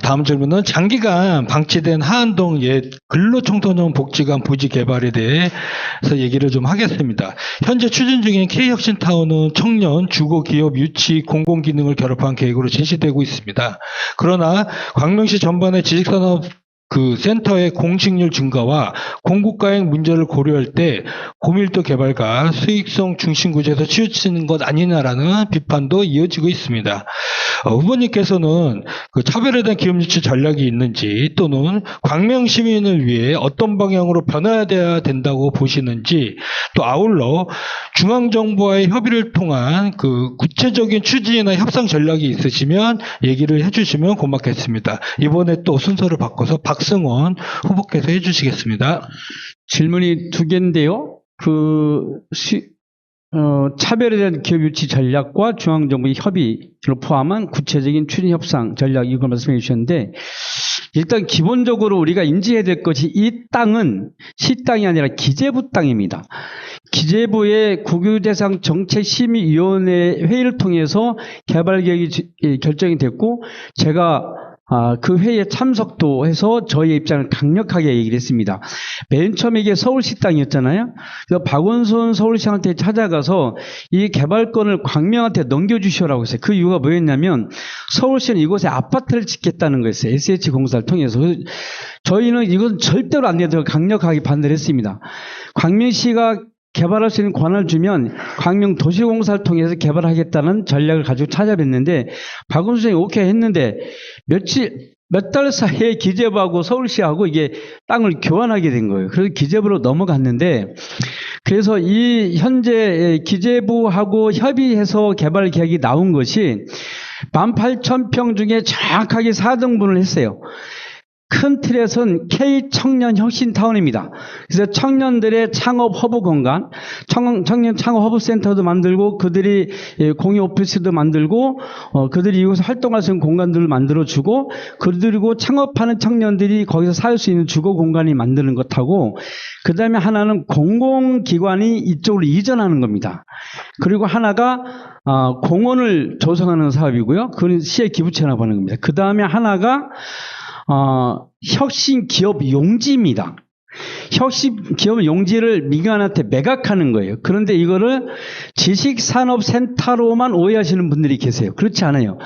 다음 질문은 장기간 방치된 하안동 옛 근로청소년 복지관 부지 개발에 대해서 얘기를 좀 하겠습니다. 현재 추진 중인 K혁신타운은 청년, 주거, 기업, 유치, 공공기능을 결합한 계획으로 진시되고 있습니다. 그러나 광명시 전반의 지식산업 그 센터의 공식률 증가와 공급가액 문제를 고려할 때 고밀도 개발과 수익성 중심 구조에서 치우치는 것 아니냐라는 비판도 이어지고 있습니다. 후보님께서는 그 차별에 대한 기업 유치 전략이 있는지 또는 광명 시민을 위해 어떤 방향으로 변화돼야 된다고 보시는지 또 아울러 중앙정부와의 협의를 통한 그 구체적인 추진이나 협상 전략이 있으시면 얘기를 해주시면 고맙겠습니다. 이번에 또 순서를 바꿔서 박승원 후보께서 해주시겠습니다. 질문이 두 개인데요. 차별에 대한 기업 유치 전략과 중앙정부의 협의를 포함한 구체적인 추진 협상 전략 이걸 말씀해 주셨는데 일단 기본적으로 우리가 인지해야 될 것이 이 땅은 시땅이 아니라 기재부 땅입니다. 기재부의 국유대상 정책심의위원회 회의를 통해서 개발 계획이 결정이 됐고 제가 그 회의에 참석도 해서 저희의 입장을 강력하게 얘기를 했습니다. 맨 처음에 이게 서울시 땅이었잖아요. 그래서 박원순 서울시장한테 찾아가서 이 개발권을 광명한테 넘겨주시오라고 했어요. 그 이유가 뭐였냐면 서울시는 이곳에 아파트를 짓겠다는 거였어요. SH공사를 통해서. 저희는 이건 절대로 안 된다고 강력하게 반대를 했습니다. 광명시가 개발할 수 있는 권한을 주면 광명 도시공사를 통해서 개발하겠다는 전략을 가지고 찾아뵀는데 박원순 시장이 오케이 했는데 몇 달 사이에 기재부하고 서울시하고 이게 땅을 교환하게 된 거예요. 그래서 기재부로 넘어갔는데 그래서 이 현재 기재부하고 협의해서 개발 계획이 나온 것이 18,000평 중에 정확하게 4등분을 했어요. 큰 틀에서는 K청년 혁신타운입니다. 그래서 청년들의 창업 허브 공간, 청년 창업 허브 센터도 만들고 그들이 공유 오피스도 만들고 그들이 이곳에 활동할 수 있는 공간들을 만들어주고 그리고 창업하는 청년들이 거기서 살 수 있는 주거 공간이 만드는 것하고 그 다음에 하나는 공공기관이 이쪽으로 이전하는 겁니다. 그리고 하나가 공원을 조성하는 사업이고요. 그건 시의 기부 체납하는 겁니다. 그 다음에 하나가 혁신 기업 용지입니다. 혁신 기업 용지를 민간한테 매각하는 거예요. 그런데 이거를 지식산업센터로만 오해하시는 분들이 계세요. 그렇지 않아요.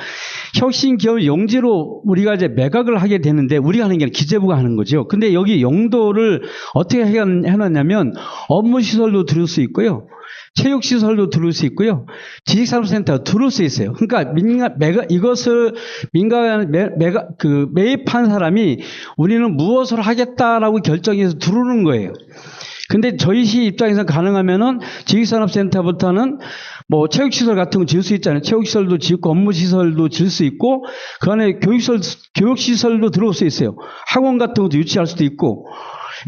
혁신 기업 용지로 우리가 이제 매각을 하게 되는데 우리가 하는 게 아니라 기재부가 하는 거죠. 근데 여기 용도를 어떻게 해놨냐면 업무시설도 들을 수 있고요. 체육시설도 들을 수 있고요. 지식산업센터 들을 수 있어요. 그러니까 이것을 매입한 사람이 우리는 무엇을 하겠다라고 결정해서 들어오는 거예요. 근데 저희 시 입장에서 가능하면은 지식산업센터부터는 뭐 체육시설 같은 거 지을 수 있잖아요. 체육시설도 짓고 업무시설도 지을 수 있고 그 안에 교육시설도 들어올 수 있어요. 학원 같은 것도 유치할 수도 있고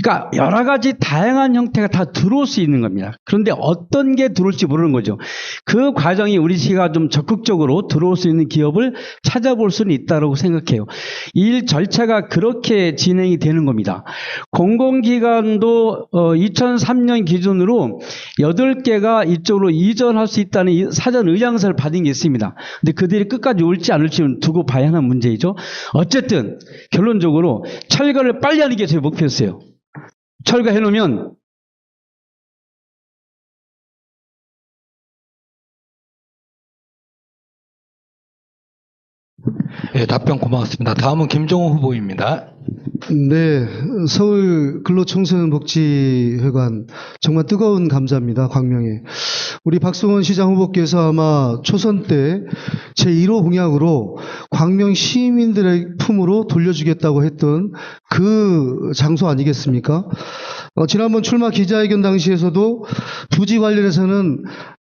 그러니까 여러 가지 다양한 형태가 다 들어올 수 있는 겁니다. 그런데 어떤 게 들어올지 모르는 거죠. 그 과정이 우리 시가 좀 적극적으로 들어올 수 있는 기업을 찾아볼 수는 있다고 생각해요. 일 절차가 그렇게 진행이 되는 겁니다. 공공기관도 2003년 기준으로 8개가 이쪽으로 이전할 수 있다는 사전 의향서를 받은 게 있습니다. 근데 그들이 끝까지 올지 안 올지는 두고 봐야 하는 문제이죠. 어쨌든 결론적으로 철거를 빨리 하는 게 제 목표였어요. 철거해 놓으면 예, 답변 고맙습니다. 다음은 김종호 후보입니다. 네, 서울 근로청소년복지회관 정말 뜨거운 감사입니다. 광명에. 우리 박승원 시장 후보께서 아마 초선 때 제1호 공약으로 광명 시민들의 품으로 돌려주겠다고 했던 그 장소 아니겠습니까? 지난번 출마 기자회견 당시에서도 부지 관련해서는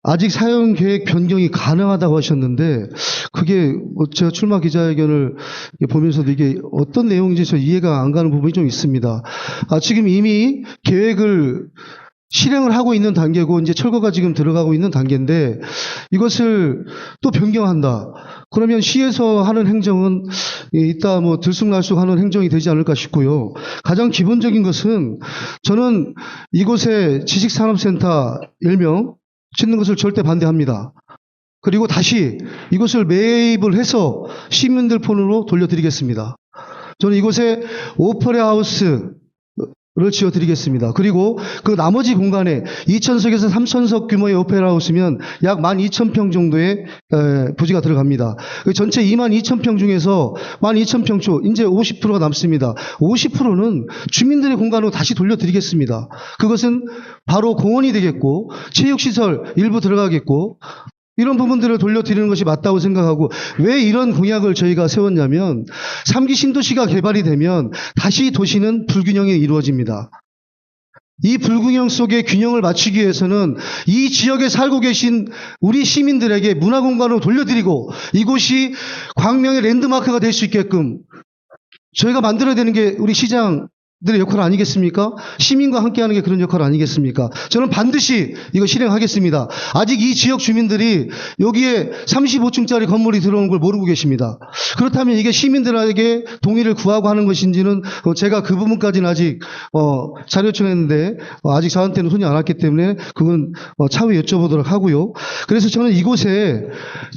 아직 사용 계획 변경이 가능하다고 하셨는데 그게 제가 출마 기자회견을 보면서도 이게 어떤 내용인지 저 이해가 안 가는 부분이 좀 있습니다. 지금 이미 계획을 실행을 하고 있는 단계고 이제 철거가 지금 들어가고 있는 단계인데 이것을 또 변경한다. 그러면 시에서 하는 행정은 이따 뭐 들쑥날쑥하는 행정이 되지 않을까 싶고요. 가장 기본적인 것은 저는 이곳에 지식산업센터 10명 짓는 것을 절대 반대합니다. 그리고 다시 이것을 매입을 해서 시민들 폰으로 돌려드리겠습니다. 저는 이곳에 오퍼레 하우스를 지어드리겠습니다. 그리고 그 나머지 공간에 2,000석에서 3,000석 규모의 오페라 하우스면 약 12,000평 정도의 부지가 들어갑니다. 전체 22,000평 중에서 12,000평 초 이제 50%가 남습니다. 50%는 주민들의 공간으로 다시 돌려드리겠습니다. 그것은 바로 공원이 되겠고 체육시설 일부 들어가겠고 이런 부분들을 돌려드리는 것이 맞다고 생각하고, 왜 이런 공약을 저희가 세웠냐면 3기 신도시가 개발이 되면 다시 도시는 불균형이 이루어집니다. 이 불균형 속에 균형을 맞추기 위해서는 이 지역에 살고 계신 우리 시민들에게 문화공간을 돌려드리고 이곳이 광명의 랜드마크가 될 수 있게끔 저희가 만들어야 되는 게 우리 시장들의 역할 아니겠습니까? 시민과 함께하는 게 그런 역할 아니겠습니까? 저는 반드시 이거 실행하겠습니다. 아직 이 지역 주민들이 여기에 35층짜리 건물이 들어온 걸 모르고 계십니다. 그렇다면 이게 시민들에게 동의를 구하고 하는 것인지는 제가 그 부분까지는 아직 자료 요청했는데 아직 저한테는 손이 안 왔기 때문에 그건 차후에 여쭤보도록 하고요. 그래서 저는 이곳에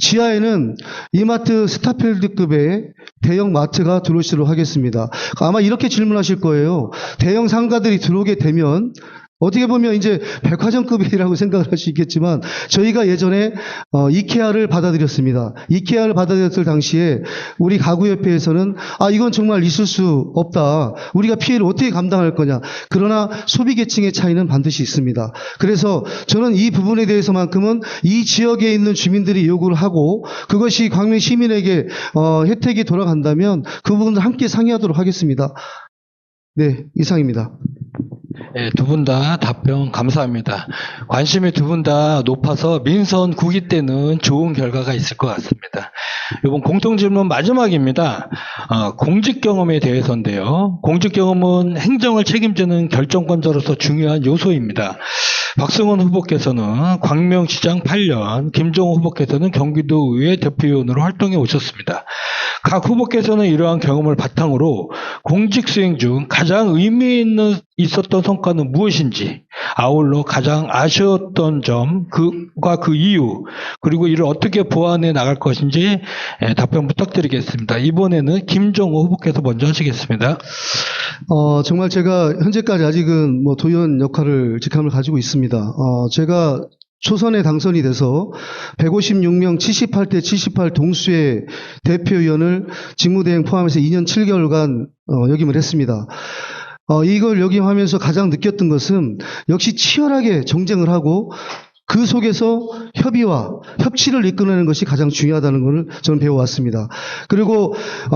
지하에는 이마트 스타필드급의 대형 마트가 들어오시도록 하겠습니다. 아마 이렇게 질문하실 거예요. 대형 상가들이 들어오게 되면 어떻게 보면 이제 백화점급이라고 생각을 할 수 있겠지만 저희가 예전에 이케아를 받아들였습니다. 이케아를 받아들였을 당시에 우리 가구협회에서는 이건 정말 있을 수 없다. 우리가 피해를 어떻게 감당할 거냐. 그러나 소비계층의 차이는 반드시 있습니다. 그래서 저는 이 부분에 대해서만큼은 이 지역에 있는 주민들이 요구를 하고 그것이 광명 시민에게 혜택이 돌아간다면 그 부분을 함께 상의하도록 하겠습니다. 네, 이상입니다. 네, 두 분 다 답변 감사합니다. 관심이 두 분 다 높아서 민선 9기 때는 좋은 결과가 있을 것 같습니다. 이번 공통질문 마지막입니다. 공직 경험에 대해서인데요. 공직 경험은 행정을 책임지는 결정권자로서 중요한 요소입니다. 박승원 후보께서는 광명시장 8년, 김종호 후보께서는 경기도의회 대표위원으로 활동해 오셨습니다. 각 후보께서는 이러한 경험을 바탕으로 공직 수행 중 가장 의미 있었던 성과는 무엇인지, 아울러 가장 아쉬웠던 점과 그 이유, 그리고 이를 어떻게 보완해 나갈 것인지 답변 부탁드리겠습니다. 이번에는 김종호 후보께서 먼저 하시겠습니다. 정말 제가 현재까지 아직은 도의원 역할을 직함을 가지고 있습니다. 제가 초선에 당선이 돼서 156명 78대 78 동수의 대표위원을 직무대행 포함해서 2년 7개월간 역임을 했습니다. 이걸 역임하면서 가장 느꼈던 것은 역시 치열하게 정쟁을 하고 그 속에서 협의와 협치를 이끌어내는 것이 가장 중요하다는 것을 저는 배워왔습니다. 그리고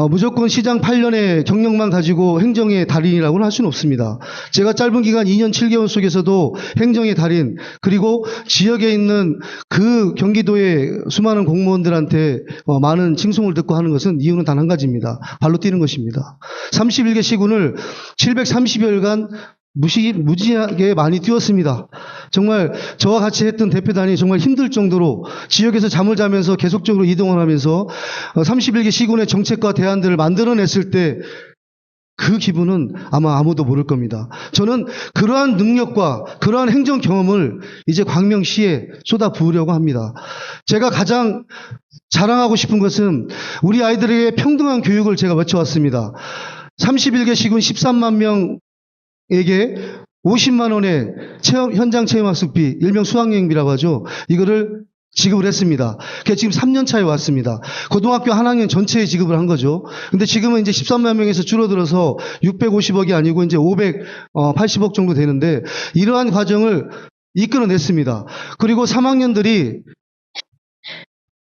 무조건 시장 8년의 경력만 가지고 행정의 달인이라고는 할 수는 없습니다. 제가 짧은 기간 2년 7개월 속에서도 행정의 달인, 그리고 지역에 있는 그 경기도의 수많은 공무원들한테 많은 칭송을 듣고 하는 것은 이유는 단 한 가지입니다. 발로 뛰는 것입니다. 31개 시군을 730여일간 무지하게 많이 뛰었습니다. 정말 저와 같이 했던 대표단이 정말 힘들 정도로 지역에서 잠을 자면서 계속적으로 이동을 하면서 31개 시군의 정책과 대안들을 만들어냈을 때 그 기분은 아마 아무도 모를 겁니다. 저는 그러한 능력과 그러한 행정 경험을 이제 광명시에 쏟아부으려고 합니다. 제가 가장 자랑하고 싶은 것은 우리 아이들에게 평등한 교육을 제가 외쳐왔습니다. 31개 시군 13만 명 에게 50만 원의 현장 체험학습비, 일명 수학여행비라고 하죠. 이거를 지급을 했습니다. 그게 지금 3년 차에 왔습니다. 고등학교 한 학년 전체에 지급을 한 거죠. 근데 지금은 이제 13만 명에서 줄어들어서 650억이 아니고 이제 580억 정도 되는데 이러한 과정을 이끌어냈습니다. 그리고 3학년들이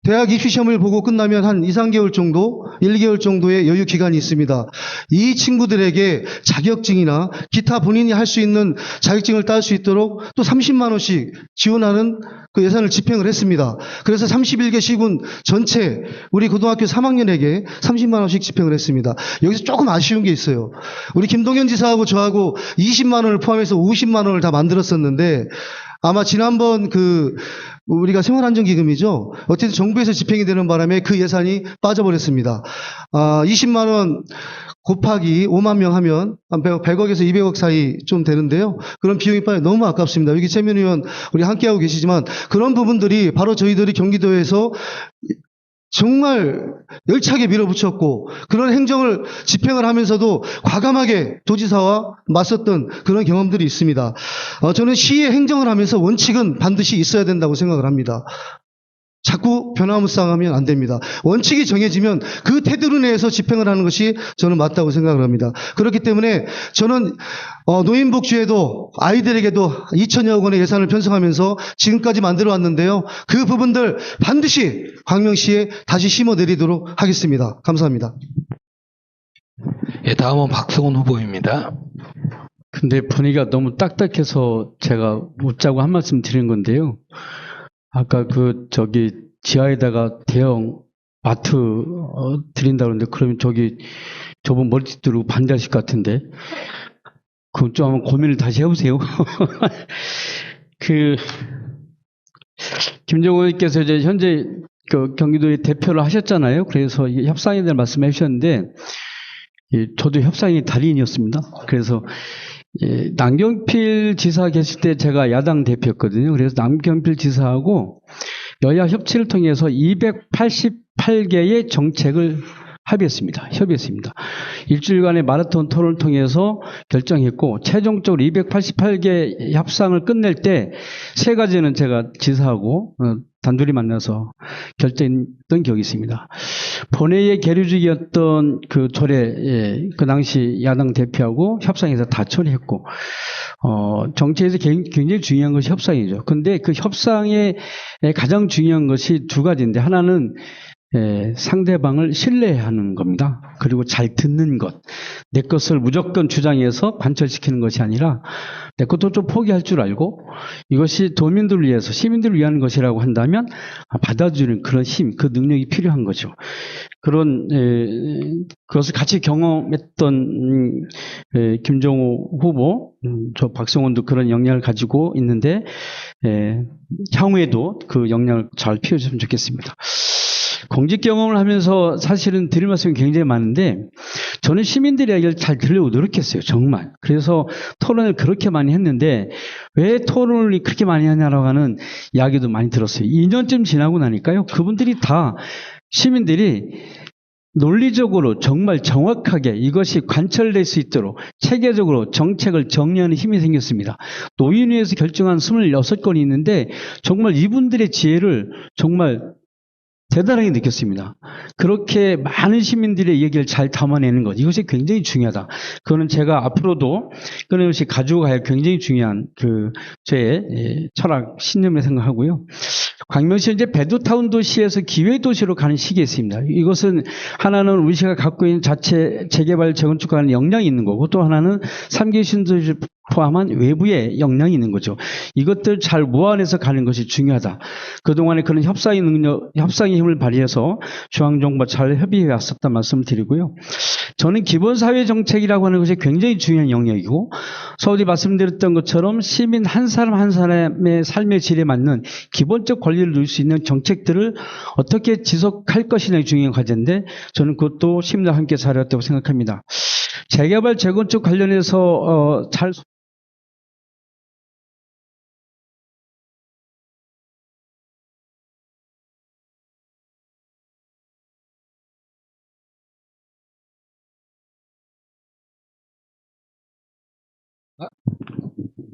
대학 입시 시험을 보고 끝나면 한 2, 3개월 정도, 1, 2개월 정도의 여유 기간이 있습니다. 이 친구들에게 자격증이나 기타 본인이 할 수 있는 자격증을 딸 수 있도록 또 30만 원씩 지원하는 그 예산을 집행을 했습니다. 그래서 31개 시군 전체 우리 고등학교 3학년에게 30만 원씩 집행을 했습니다. 여기서 조금 아쉬운 게 있어요. 우리 김동연 지사하고 저하고 20만 원을 포함해서 50만 원을 다 만들었었는데 아마 지난번 우리가 생활안정기금이죠. 어쨌든 정부에서 집행이 되는 바람에 그 예산이 빠져버렸습니다. 20만 원 곱하기 5만 명 하면 한 100억에서 200억 사이 좀 되는데요. 그런 비용이 빠져 너무 아깝습니다. 여기 최면 의원 우리 함께하고 계시지만 그런 부분들이 바로 저희들이 경기도에서 정말 열차게 밀어붙였고 그런 행정을 집행을 하면서도 과감하게 도지사와 맞섰던 그런 경험들이 있습니다. 저는 시의 행정을 하면서 원칙은 반드시 있어야 된다고 생각을 합니다. 자꾸 변화무쌍하면 안 됩니다. 원칙이 정해지면 그 테두리 내에서 집행을 하는 것이 저는 맞다고 생각을 합니다. 그렇기 때문에 저는 노인복지에도 아이들에게도 2천여억 원의 예산을 편성하면서 지금까지 만들어 왔는데요. 그 부분들 반드시 광명시에 다시 심어내리도록 하겠습니다. 감사합니다. 예, 다음은 박성훈 후보입니다. 근데 분위기가 너무 딱딱해서 제가 묻자고 한 말씀 드린 건데요. 아까 지하에다가 대형 마트 드린다 그러는데 그러면 저분 머리띠 두르고 반대하실 것 같은데 그건 좀 한번 고민을 다시 해보세요. 김정은 의원께서 이제 현재 경기도의 대표를 하셨잖아요. 그래서 협상에 대한 말씀해 주셨는데 저도 협상의 달인이었습니다. 그래서 남경필 지사 계실 때 제가 야당 대표였거든요. 그래서 남경필 지사하고 여야 협치를 통해서 288개의 정책을 협의했습니다. 일주일간의 마라톤 토론을 통해서 결정했고 최종적으로 288개 협상을 끝낼 때 세 가지는 제가 지사하고 단둘이 만나서 결정했던 기억이 있습니다. 본회의의 계류직이었던 그 당시 야당 대표하고 협상에서 다 처리했고 정치에서 굉장히 중요한 것이 협상이죠. 근데 그 협상에 가장 중요한 것이 두 가지인데 하나는 상대방을 신뢰하는 겁니다. 그리고 잘 듣는 것. 내 것을 무조건 주장해서 관철시키는 것이 아니라 내 것도 좀 포기할 줄 알고 이것이 도민들을 위해서 시민들을 위한 것이라고 한다면 받아주는 그런 힘, 그 능력이 필요한 거죠. 그것을 같이 경험했던 김정호 후보, 저 박성원도 그런 역량을 가지고 있는데 향후에도 그 역량을 잘 피워줬으면 좋겠습니다. 공직 경험을 하면서 사실은 드릴 말씀이 굉장히 많은데 저는 시민들의 이야기를 잘 들으려고 노력했어요. 정말. 그래서 토론을 그렇게 많이 했는데 왜 토론을 그렇게 많이 하냐라고 하는 이야기도 많이 들었어요. 2년쯤 지나고 나니까요. 그분들이 다 시민들이 논리적으로 정말 정확하게 이것이 관철될 수 있도록 체계적으로 정책을 정리하는 힘이 생겼습니다. 노인위에서 결정한 26건이 있는데 정말 이분들의 지혜를 정말 대단하게 느꼈습니다. 그렇게 많은 시민들의 얘기를 잘 담아내는 것, 이것이 굉장히 중요하다. 그거는 제가 앞으로도 끊임없이 가지고 가야 할 굉장히 중요한 저의 철학, 신념을 생각하고요. 광명시 이제 배도타운 도시에서 기회 도시로 가는 시기에 있습니다. 이것은 하나는 우리시가 갖고 있는 자체 재개발 재건축하는 역량이 있는 거고 또 하나는 3기 신도시 포함한 외부의 역량이 있는 거죠. 이것들 잘 모아내서 가는 것이 중요하다. 그동안에 그런 협상의 힘을 발휘해서 중앙정부와 잘 협의해 왔었다는 말씀을 드리고요. 저는 기본사회정책이라고 하는 것이 굉장히 중요한 영역이고 서울이 말씀드렸던 것처럼 시민 한 사람 한 사람의 삶의 질에 맞는 기본적 권리를 누릴 수 있는 정책들을 어떻게 지속할 것이냐가 중요한 과제인데 저는 그것도 시민과 함께 잘해왔다고 생각합니다. 재개발 재건축 관련해서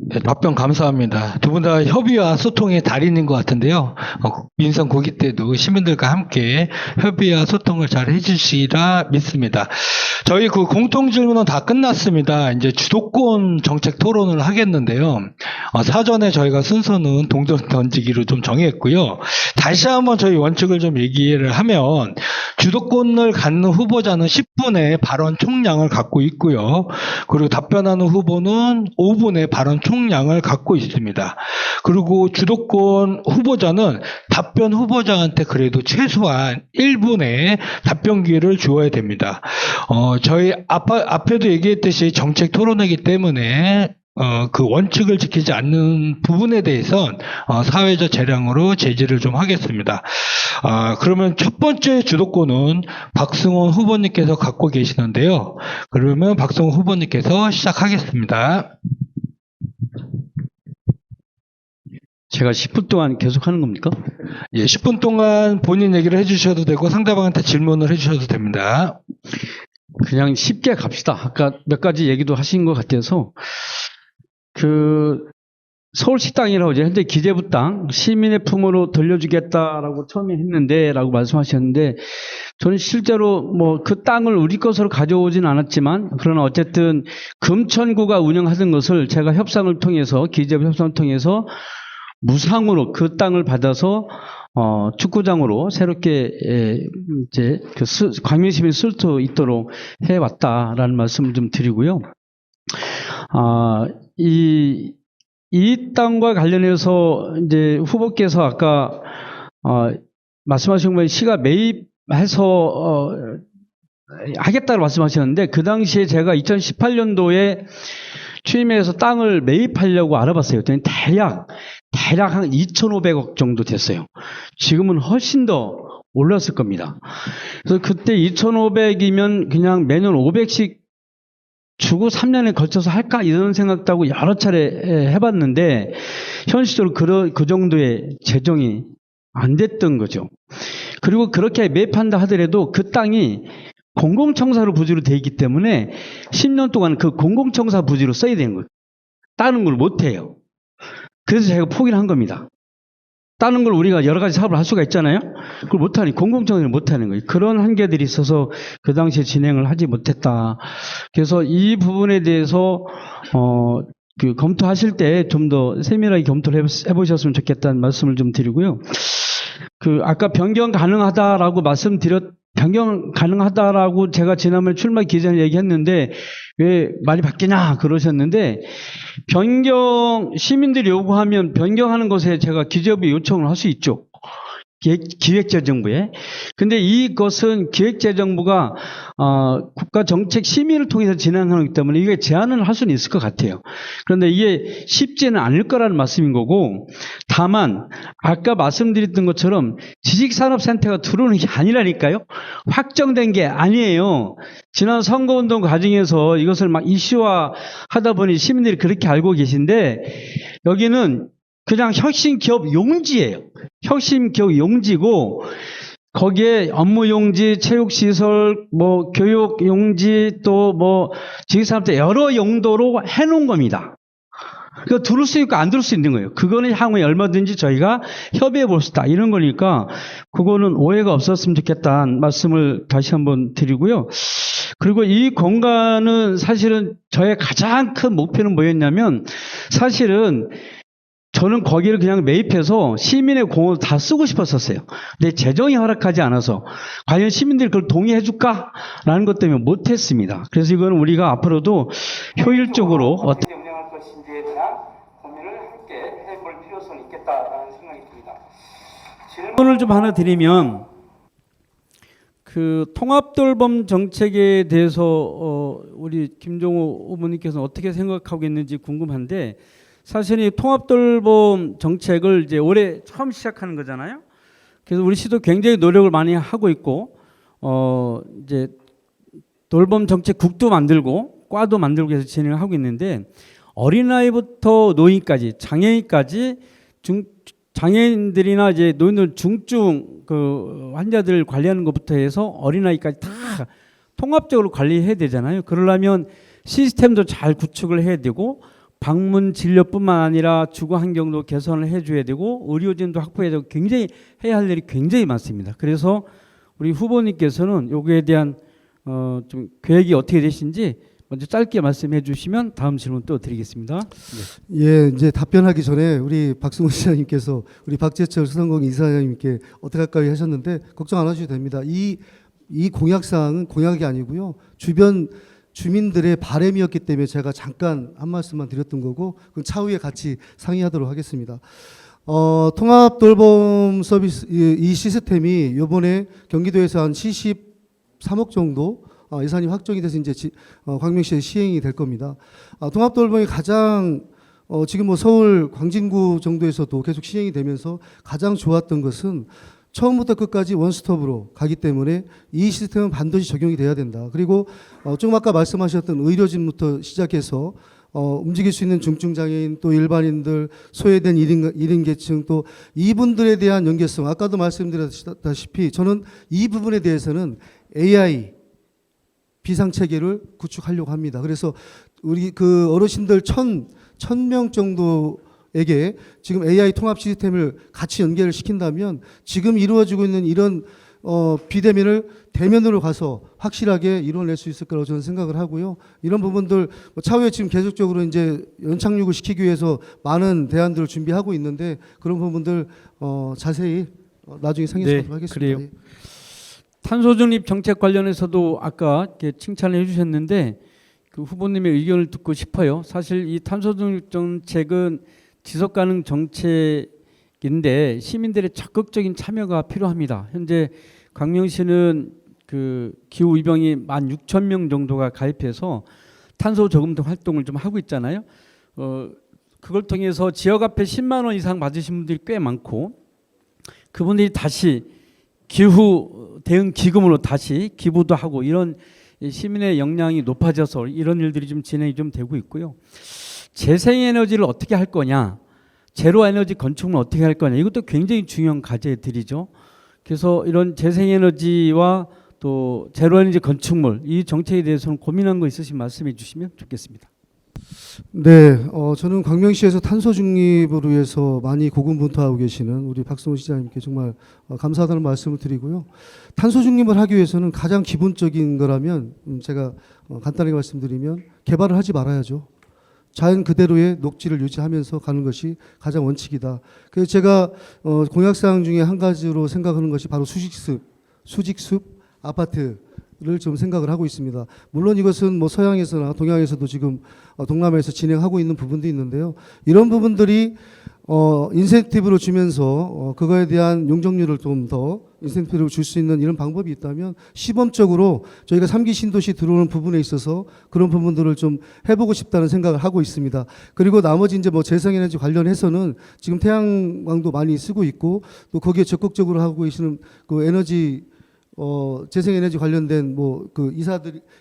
네, 답변 감사합니다. 두 분 다 협의와 소통의 달인인 것 같은데요. 민선 고기 때도 시민들과 함께 협의와 소통을 잘 해주시리라 믿습니다. 저희 그 공통 질문은 다 끝났습니다. 이제 주도권 정책 토론을 하겠는데요. 사전에 저희가 순서는 동전 던지기로 좀 정했고요. 다시 한번 저희 원칙을 좀 얘기를 하면 주도권을 갖는 후보자는 10분의 발언 총량을 갖고 있고요. 그리고 답변하는 후보는 5분의 발언 총량을 갖고 있습니다. 그리고 주도권 후보자는 답변 후보자한테 그래도 최소한 1분의 답변 기회를 주어야 됩니다. 저희 앞에도 얘기했듯이 정책 토론이기 때문에 그 원칙을 지키지 않는 부분에 대해선 사회적 재량으로 제지를 좀 하겠습니다. 그러면 첫 번째 주도권은 박승원 후보님께서 갖고 계시는데요. 그러면 박승원 후보님께서 시작하겠습니다. 제가 10분 동안 계속 하는 겁니까? 예, 10분 동안 본인 얘기를 해주셔도 되고 상대방한테 질문을 해주셔도 됩니다. 그냥 쉽게 갑시다. 아까 몇 가지 얘기도 하신 것 같아서 서울시 땅이라고 이제 현재 기재부 땅 시민의 품으로 돌려주겠다라고 처음에 했는데라고 말씀하셨는데 저는 실제로 뭐 그 땅을 우리 것으로 가져오진 않았지만 그러나 어쨌든 금천구가 운영하던 것을 제가 협상을 통해서 기재부 협상을 통해서 무상으로 그 땅을 받아서 축구장으로 새롭게 이제 그 광명시민이 쓸 수 있도록 해왔다라는 말씀을 좀 드리고요. 이 땅과 관련해서 이제 후보께서 아까 말씀하신 건 시가 매입해서 하겠다고 말씀하셨는데 그 당시에 제가 2018년도에 취임해서 땅을 매입하려고 알아봤어요. 그랬더니 대략 한 2,500억 정도 됐어요. 지금은 훨씬 더 올랐을 겁니다. 그래서 그때 2,500이면 그냥 매년 500씩 주고 3년에 걸쳐서 할까 이런 생각도 하고 여러 차례 해봤는데 현실적으로 그 정도의 재정이 안 됐던 거죠. 그리고 그렇게 매입한다 하더라도 그 땅이 공공청사로 부지로 돼 있기 때문에 10년 동안 그 공공청사 부지로 써야 되는 거예요. 다른 걸 못 해요. 그래서 제가 포기를 한 겁니다. 다른 걸 우리가 여러 가지 사업을 할 수가 있잖아요. 그걸 못하니 공공청사를 못하는 거예요. 그런 한계들이 있어서 그 당시에 진행을 하지 못했다. 그래서 이 부분에 대해서 그 검토하실 때 좀 더 세밀하게 검토를 해보셨으면 좋겠다는 말씀을 좀 드리고요. 그 아까 변경 가능하다라고 변경 가능하다라고 제가 지난번에 출마 기전에 얘기했는데 왜 말이 바뀌냐 그러셨는데 시민들이 요구하면 변경하는 것에 제가 기재부에 요청을 할 수 있죠. 기획재정부에. 근데 이것은 기획재정부가 국가정책 심의를 통해서 진행하는 거기 때문에 이게 제안을 할 수는 있을 것 같아요. 그런데 이게 쉽지는 않을 거라는 말씀인 거고 다만 아까 말씀드렸던 것처럼 지식산업센터가 들어오는 게 아니라니까요. 확정된 게 아니에요. 지난 선거운동 과정에서 이것을 막 이슈화 하다 보니 시민들이 그렇게 알고 계신데 여기는 그냥 혁신기업 용지예요. 혁신기업 용지고 거기에 업무 용지, 체육시설, 뭐 교육 용지 또 뭐 지식산업대 여러 용도로 해놓은 겁니다. 그러니까 들을 수 있고 안 들을 수 있는 거예요. 그거는 향후에 얼마든지 저희가 협의해 볼 수 있다 이런 거니까 그거는 오해가 없었으면 좋겠다는 말씀을 다시 한번 드리고요. 그리고 이 공간은 사실은 저의 가장 큰 목표는 뭐였냐면 사실은 저는 거기를 그냥 매입해서 시민의 공을 다 쓰고 싶었었어요. 근데 재정이 허락하지 않아서 과연 시민들이 그걸 동의해 줄까라는 것 때문에 못했습니다. 그래서 이거는 우리가 앞으로도 효율적으로 어떻게 운영할 것인지에 대한 고민을 함께 해볼 필요성이 있겠다라는 생각이 듭니다. 질문을 좀 하나 드리면 그 통합돌봄 정책에 대해서 우리 김종호 후보님께서는 어떻게 생각하고 있는지 궁금한데 사실 이 통합돌봄 정책을 이제 올해 처음 시작하는 거잖아요. 그래서 우리 시도 굉장히 노력을 많이 하고 있고, 이제 돌봄 정책국도 만들고, 과도 만들고 해서 진행을 하고 있는데, 어린아이부터 노인까지, 장애인까지, 장애인들이나 이제 노인들 중증 그 환자들 관리하는 것부터 해서 어린아이까지 다 통합적으로 관리해야 되잖아요. 그러려면 시스템도 잘 구축을 해야 되고, 방문 진료뿐만 아니라 주거 환경도 개선을 해줘야 되고 의료진도 확보해야 되고 굉장히 해야 할 일이 굉장히 많습니다. 그래서 우리 후보님께서는 여기에 대한 좀 계획이 어떻게 되신지 먼저 짧게 말씀해 주시면 다음 질문 또 드리겠습니다. 네. 예, 이제 답변하기 전에 우리 박승호 시장님께서 우리 박재철 수성공 이사장님께 어떻게 할까요 하셨는데 걱정 안 하셔도 됩니다. 이 공약사항은 공약이 아니고요. 주변 주민들의 바람이었기 때문에 제가 잠깐 한 말씀만 드렸던 거고 그건 차후에 같이 상의하도록 하겠습니다. 통합 돌봄 서비스 이 시스템이 이번에 경기도에서 한 73억 정도 예산이 확정이 돼서 이제 광명시에 시행이 될 겁니다. 통합 돌봄이 가장 지금 뭐 서울 광진구 정도에서도 계속 시행이 되면서 가장 좋았던 것은 처음부터 끝까지 원스톱으로 가기 때문에 이 시스템은 반드시 적용이 돼야 된다. 그리고 좀 아까 말씀하셨던 의료진부터 시작해서 움직일 수 있는 중증장애인 또 일반인들 소외된 1인 계층 또 이분들에 대한 연계성 아까도 말씀드렸다시피 저는 이 부분에 대해서는 AI 비상체계를 구축하려고 합니다. 그래서 우리 그 어르신들 1,000명 정도의 에게 지금 AI 통합 시스템을 같이 연결을 시킨다면 지금 이루어지고 있는 이런 비대면을 대면으로 가서 확실하게 이뤄낼 수 있을 거라고 저는 생각을 하고요. 이런 부분들 차후에 지금 계속적으로 이제 연착륙을 시키기 위해서 많은 대안들을 준비하고 있는데 그런 부분들 자세히 나중에 상의하도록 하겠습니다. 그래요. 탄소 중립 정책 관련해서도 아까 이렇게 칭찬을 해주셨는데 그 후보님의 의견을 듣고 싶어요. 사실 이 탄소 중립 정책은 지속 가능 정책인데 시민들의 적극적인 참여가 필요합니다. 현재 광명시는 그 기후 위병이 16,000명 정도가 가입해서 탄소 저금통 활동을 좀 하고 있잖아요. 그걸 통해서 지역 앞에 10만 원 이상 받으신 분들이 꽤 많고 그분들이 다시 기후 대응 기금으로 다시 기부도 하고 이런 시민의 역량이 높아져서 이런 일들이 좀 진행이 좀 되고 있고요. 재생에너지를 어떻게 할 거냐, 제로에너지 건축을 어떻게 할 거냐, 이것도 굉장히 중요한 과제들이죠. 그래서 이런 재생에너지와 또 제로에너지 건축물 이 정책에 대해서는 고민한 거 있으시면 말씀해 주시면 좋겠습니다. 네, 저는 광명시에서 탄소 중립을 위해서 많이 고군분투하고 계시는 우리 박성호 시장님께 정말 감사하다는 말씀을 드리고요. 탄소 중립을 하기 위해서는 가장 기본적인 거라면 제가 간단하게 말씀드리면 개발을 하지 말아야죠. 자연 그대로의 녹지를 유지하면서 가는 것이 가장 원칙이다. 그래서 제가 공약사항 중에 한 가지로 생각하는 것이 바로 수직숲 아파트를 좀 생각을 하고 있습니다. 물론 이것은 뭐 서양에서나 동양에서도 지금 동남아에서 진행하고 있는 부분도 있는데요. 이런 부분들이 인센티브를 주면서 그거에 대한 용적률을 좀 더 인센티브를 줄 수 있는 이런 방법이 있다면 시범적으로 저희가 3기 신도시 들어오는 부분에 있어서 그런 부분들을 좀 해보고 싶다는 생각을 하고 있습니다. 그리고 나머지 이제 뭐 재생에너지 관련해서는 지금 태양광도 많이 쓰고 있고 또 거기에 적극적으로 하고 계시는 그 에너지 재생에너지 관련된 뭐 그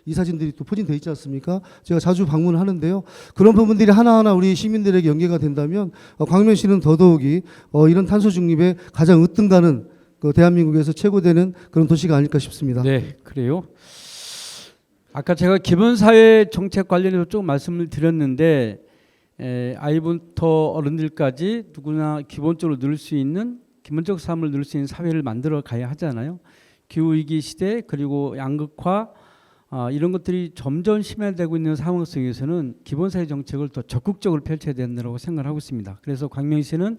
이사진들이 또 포진되어 있지 않습니까? 제가 자주 방문을 하는데요. 그런 부분들이 하나하나 우리 시민들에게 연계가 된다면 광명시는 더더욱이 이런 탄소 중립에 가장 으뜸가는 그 대한민국에서 최고되는 그런 도시가 아닐까 싶습니다. 네, 그래요. 아까 제가 기본사회 정책 관련해서 조금 말씀을 드렸는데 아이부터 어른들까지 누구나 기본적으로 누릴 수 있는 기본적 삶을 누릴 수 있는 사회를 만들어 가야 하잖아요. 기후위기 시대 그리고 양극화 이런 것들이 점점 심화되고 있는 상황 속에서는 기본사회 정책을 더 적극적으로 펼쳐야 된다고 생각을 하고 있습니다. 그래서 광명시는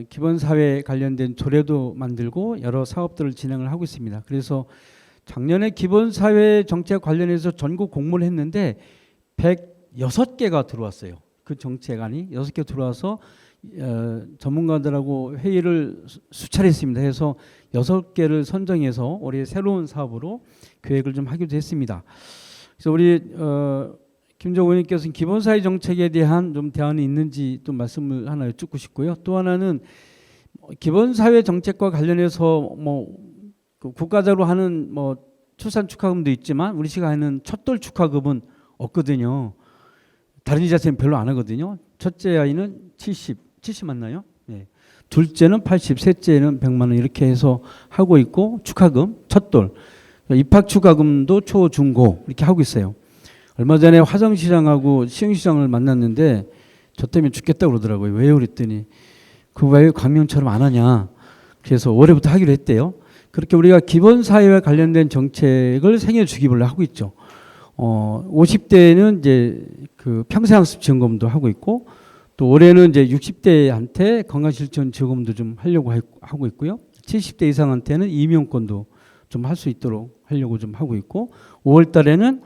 기본사회 관련된 조례도 만들고 여러 사업들을 진행을 하고 있습니다. 그래서 작년에 기본사회 정책 관련해서 전국 공모를 했는데 106개가 들어왔어요. 그 정책안이 6개 들어와서 전문가들하고 회의를 수차례 했습니다. 해서 6개를 선정해서 올해 새로운 사업으로 계획을 좀 하기도 했습니다. 그래서 우리 김정우 의원님께서는 기본사회 정책에 대한 좀 대안이 있는지 또 말씀을 하나 여쭙고 싶고요. 또 하나는 기본사회 정책과 관련해서 뭐 국가적으로 하는 뭐 출산 축하금도 있지만 우리 시가 하는 첫돌 축하금은 없거든요. 다른 이자세는 별로 안 하거든요. 첫째 아이는 70 맞나요? 네. 둘째는 80, 셋째는 100만 원 이렇게 해서 하고 있고 축하금, 첫돌, 입학 축하금도 초, 중, 고 이렇게 하고 있어요. 얼마 전에 화성시장하고 시흥시장을 만났는데 저 때문에 죽겠다고 그러더라고요. 왜요? 그랬더니 그거 왜 광명처럼 안 하냐. 그래서 올해부터 하기로 했대요. 그렇게 우리가 기본사회와 관련된 정책을 생애주기별로 하고 있죠. 50대는 이제 그 평생학습 지원금도 하고 있고 또 올해는 이제 60대한테 건강실천 지원금도 좀 하려고 하고 있고요. 70대 이상한테는 임용권도 좀 할 수 있도록 하려고 좀 하고 있고 5월 달에는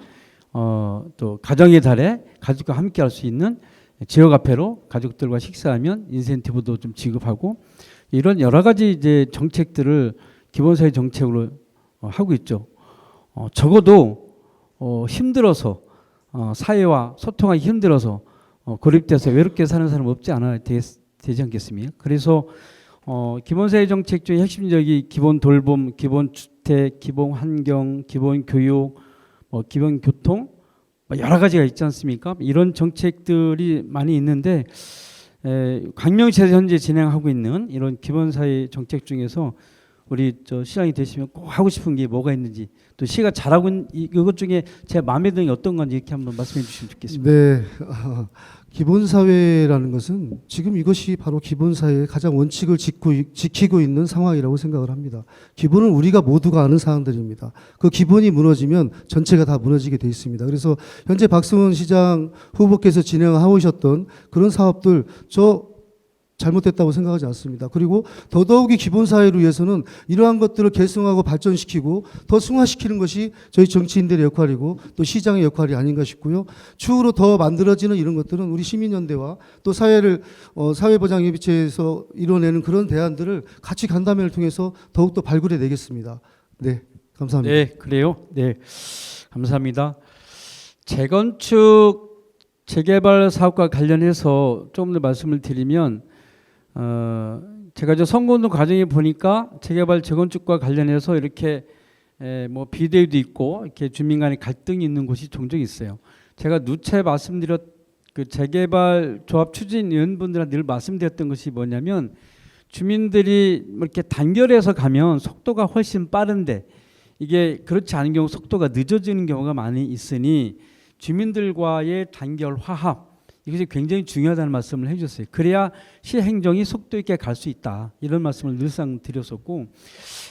또 가정의 달에 가족과 함께 할 수 있는 지역 화폐로 가족들과 식사하면 인센티브도 좀 지급하고 이런 여러 가지 이제 정책들을 기본사회 정책으로 하고 있죠. 적어도 힘들어서 사회와 소통하기 힘들어서 고립돼서 외롭게 사는 사람 없지 않아야 되지 않겠습니까? 그래서 기본사회 정책 중에 핵심적인 기본 돌봄, 기본 주택, 기본 환경, 기본 교육, 기본 교통 여러 가지가 있지 않습니까? 이런 정책들이 많이 있는데 광명시에서 현재 진행하고 있는 이런 기본사회 정책 중에서 우리 시장이 되시면 꼭 하고 싶은 게 뭐가 있는지 또 시가 잘하고 있는 이것 중에 제 마음에 드는 게 어떤 건지 이렇게 한번 말씀해 주시면 좋겠습니다. 네, 기본사회라는 것은 지금 이것이 바로 기본사회의 가장 원칙을 지키고 있는 상황이라고 생각을 합니다. 기본은 우리가 모두가 아는 사항들입니다. 그 기본이 무너지면 전체가 다 무너지게 돼 있습니다. 그래서 현재 박승원 시장 후보께서 진행하고 오셨던 그런 사업들 잘못됐다고 생각하지 않습니다. 그리고 더더욱이 기본사회를 위해서는 이러한 것들을 개성하고 발전시키고 더 승화시키는 것이 저희 정치인들의 역할이고 또 시장의 역할이 아닌가 싶고요. 추후로 더 만들어지는 이런 것들은 우리 시민연대와 또 사회보장협의체에서 이뤄내는 그런 대안들을 같이 간담회를 통해서 더욱더 발굴해 내겠습니다. 네, 감사합니다. 네, 그래요. 네, 감사합니다. 재건축 재개발 사업과 관련해서 조금 더 말씀을 드리면 제가 저 선거운동 과정에 보니까 재개발 재건축과 관련해서 이렇게 뭐 비대위도 있고 이렇게 주민 간의 갈등이 있는 곳이 종종 있어요. 제가 누차 말씀드렸 그 재개발 조합 추진위원분들한테 늘 말씀드렸던 것이 뭐냐면 주민들이 뭐 이렇게 단결해서 가면 속도가 훨씬 빠른데 이게 그렇지 않은 경우 속도가 늦어지는 경우가 많이 있으니 주민들과의 단결 화합 이것이 굉장히 중요하다는 말씀을 해주셨어요. 그래야 시행정이 속도 있게 갈 수 있다. 이런 말씀을 늘상 드렸었고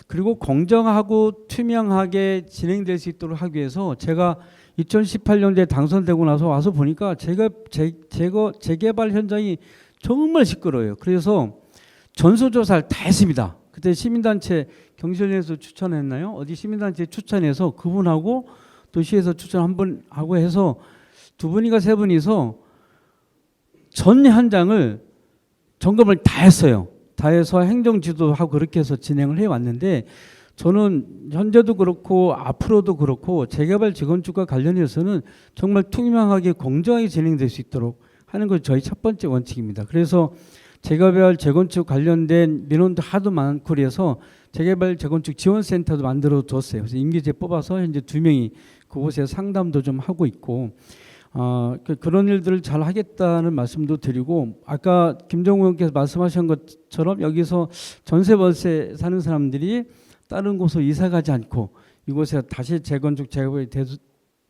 그리고 공정하고 투명하게 진행될 수 있도록 하기 위해서 제가 2018년도에 당선되고 나서 와서 보니까 재개발 현장이 정말 시끄러워요. 그래서 전수조사를 다 했습니다. 그때 시민단체 경실련에서 추천했나요? 어디 시민단체 추천해서 그분하고 도시에서 추천 한 분 하고 해서 두 분인가 세 분이서 전 현장을 점검을 다 했어요. 다 해서 행정지도하고 그렇게 해서 진행을 해왔는데 저는 현재도 그렇고 앞으로도 그렇고 재개발 재건축과 관련해서는 정말 투명하게 공정하게 진행될 수 있도록 하는 것이 저희 첫 번째 원칙입니다. 그래서 재개발 재건축 관련된 민원도 하도 많고 그래서 재개발 재건축 지원센터도 만들어 뒀어요. 그래서 임기제 뽑아서 현재 2명이 그곳에 상담도 좀 하고 있고 그런 일들을 잘 하겠다는 말씀도 드리고 아까 김정우 의원께서 말씀하신 것처럼 여기서 전세월세 사는 사람들이 다른 곳으로 이사 가지 않고 이곳에 다시 재건축 재개발이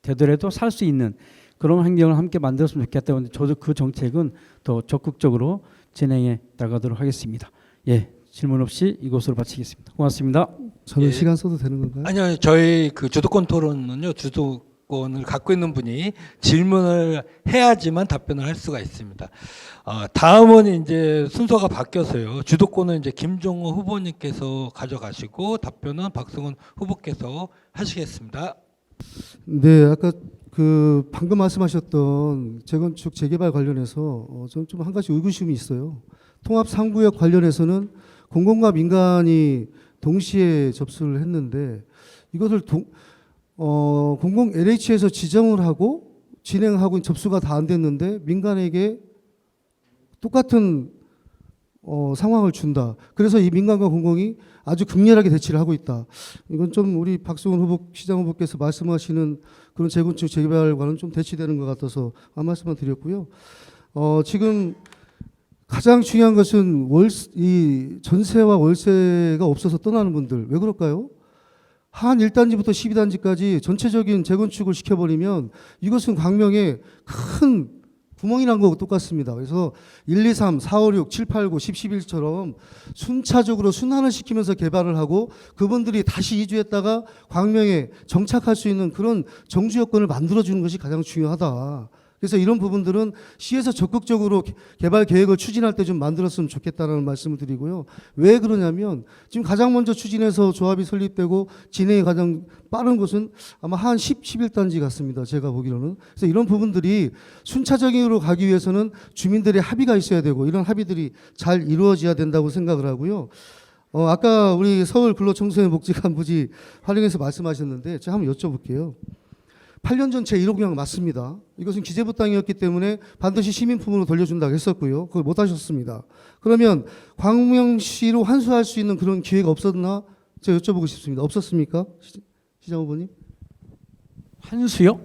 되더라도 살 수 있는 그런 환경을 함께 만들었으면 좋겠다. 근데 저도 그 정책은 더 적극적으로 진행해 나가도록 하겠습니다. 예, 질문 없이 이것으로 마치겠습니다. 고맙습니다. 저는 예. 시간 써도 되는 건가요? 아니요, 저희 그 주도권 토론은요, 주도권을 갖고 있는 분이 질문을 해야지만 답변을 할 수가 있습니다. 다음은 이제 순서가 바뀌어서요. 주도권은 이제 김종호 후보님께서 가져가시고 답변은 박승원 후보께서 하시겠습니다. 네, 아까 방금 말씀하셨던 재건축 재개발 관련해서 저는 좀 한 가지 의구심이 있어요. 통합 3구역 관련해서는 공공과 민간이 동시에 접수를 했는데 이것을 공공 LH에서 지정을 하고 진행하고 접수가 다 안 됐는데 민간에게 똑같은 상황을 준다. 그래서 이 민간과 공공이 아주 극렬하게 대치를 하고 있다. 이건 좀 우리 박승원 후보, 시장 후보께서 말씀하시는 그런 재건축 재개발과는 좀 대치되는 것 같아서 한 말씀만 드렸고요. 지금 가장 중요한 것은 이 전세와 월세가 없어서 떠나는 분들 왜 그럴까요? 한 1단지부터 12단지까지 전체적인 재건축을 시켜버리면 이것은 광명에 큰 구멍이 난 거하고 똑같습니다. 그래서 1, 2, 3, 4, 5, 6, 7, 8, 9, 10, 11처럼 순차적으로 순환을 시키면서 개발을 하고 그분들이 다시 이주했다가 광명에 정착할 수 있는 그런 정주 여건을 만들어주는 것이 가장 중요하다. 그래서 이런 부분들은 시에서 적극적으로 개발 계획을 추진할 때 좀 만들었으면 좋겠다는 말씀을 드리고요. 왜 그러냐면 지금 가장 먼저 추진해서 조합이 설립되고 진행이 가장 빠른 곳은 아마 한 11단지 같습니다. 제가 보기로는. 그래서 이런 부분들이 순차적으로 가기 위해서는 주민들의 합의가 있어야 되고 이런 합의들이 잘 이루어져야 된다고 생각을 하고요. 아까 우리 서울 근로청소년복지관부지 활용해서 말씀하셨는데 제가 한번 여쭤볼게요. 8년 전 제1호 공약 맞습니다. 이것은 기재부 땅이었기 때문에 반드시 시민품으로 돌려준다고 했었고요. 그걸 못 하셨습니다. 그러면 광명시로 환수할 수 있는 그런 기회가 없었나? 제가 여쭤보고 싶습니다. 없었습니까? 시장 후보님? 환수요?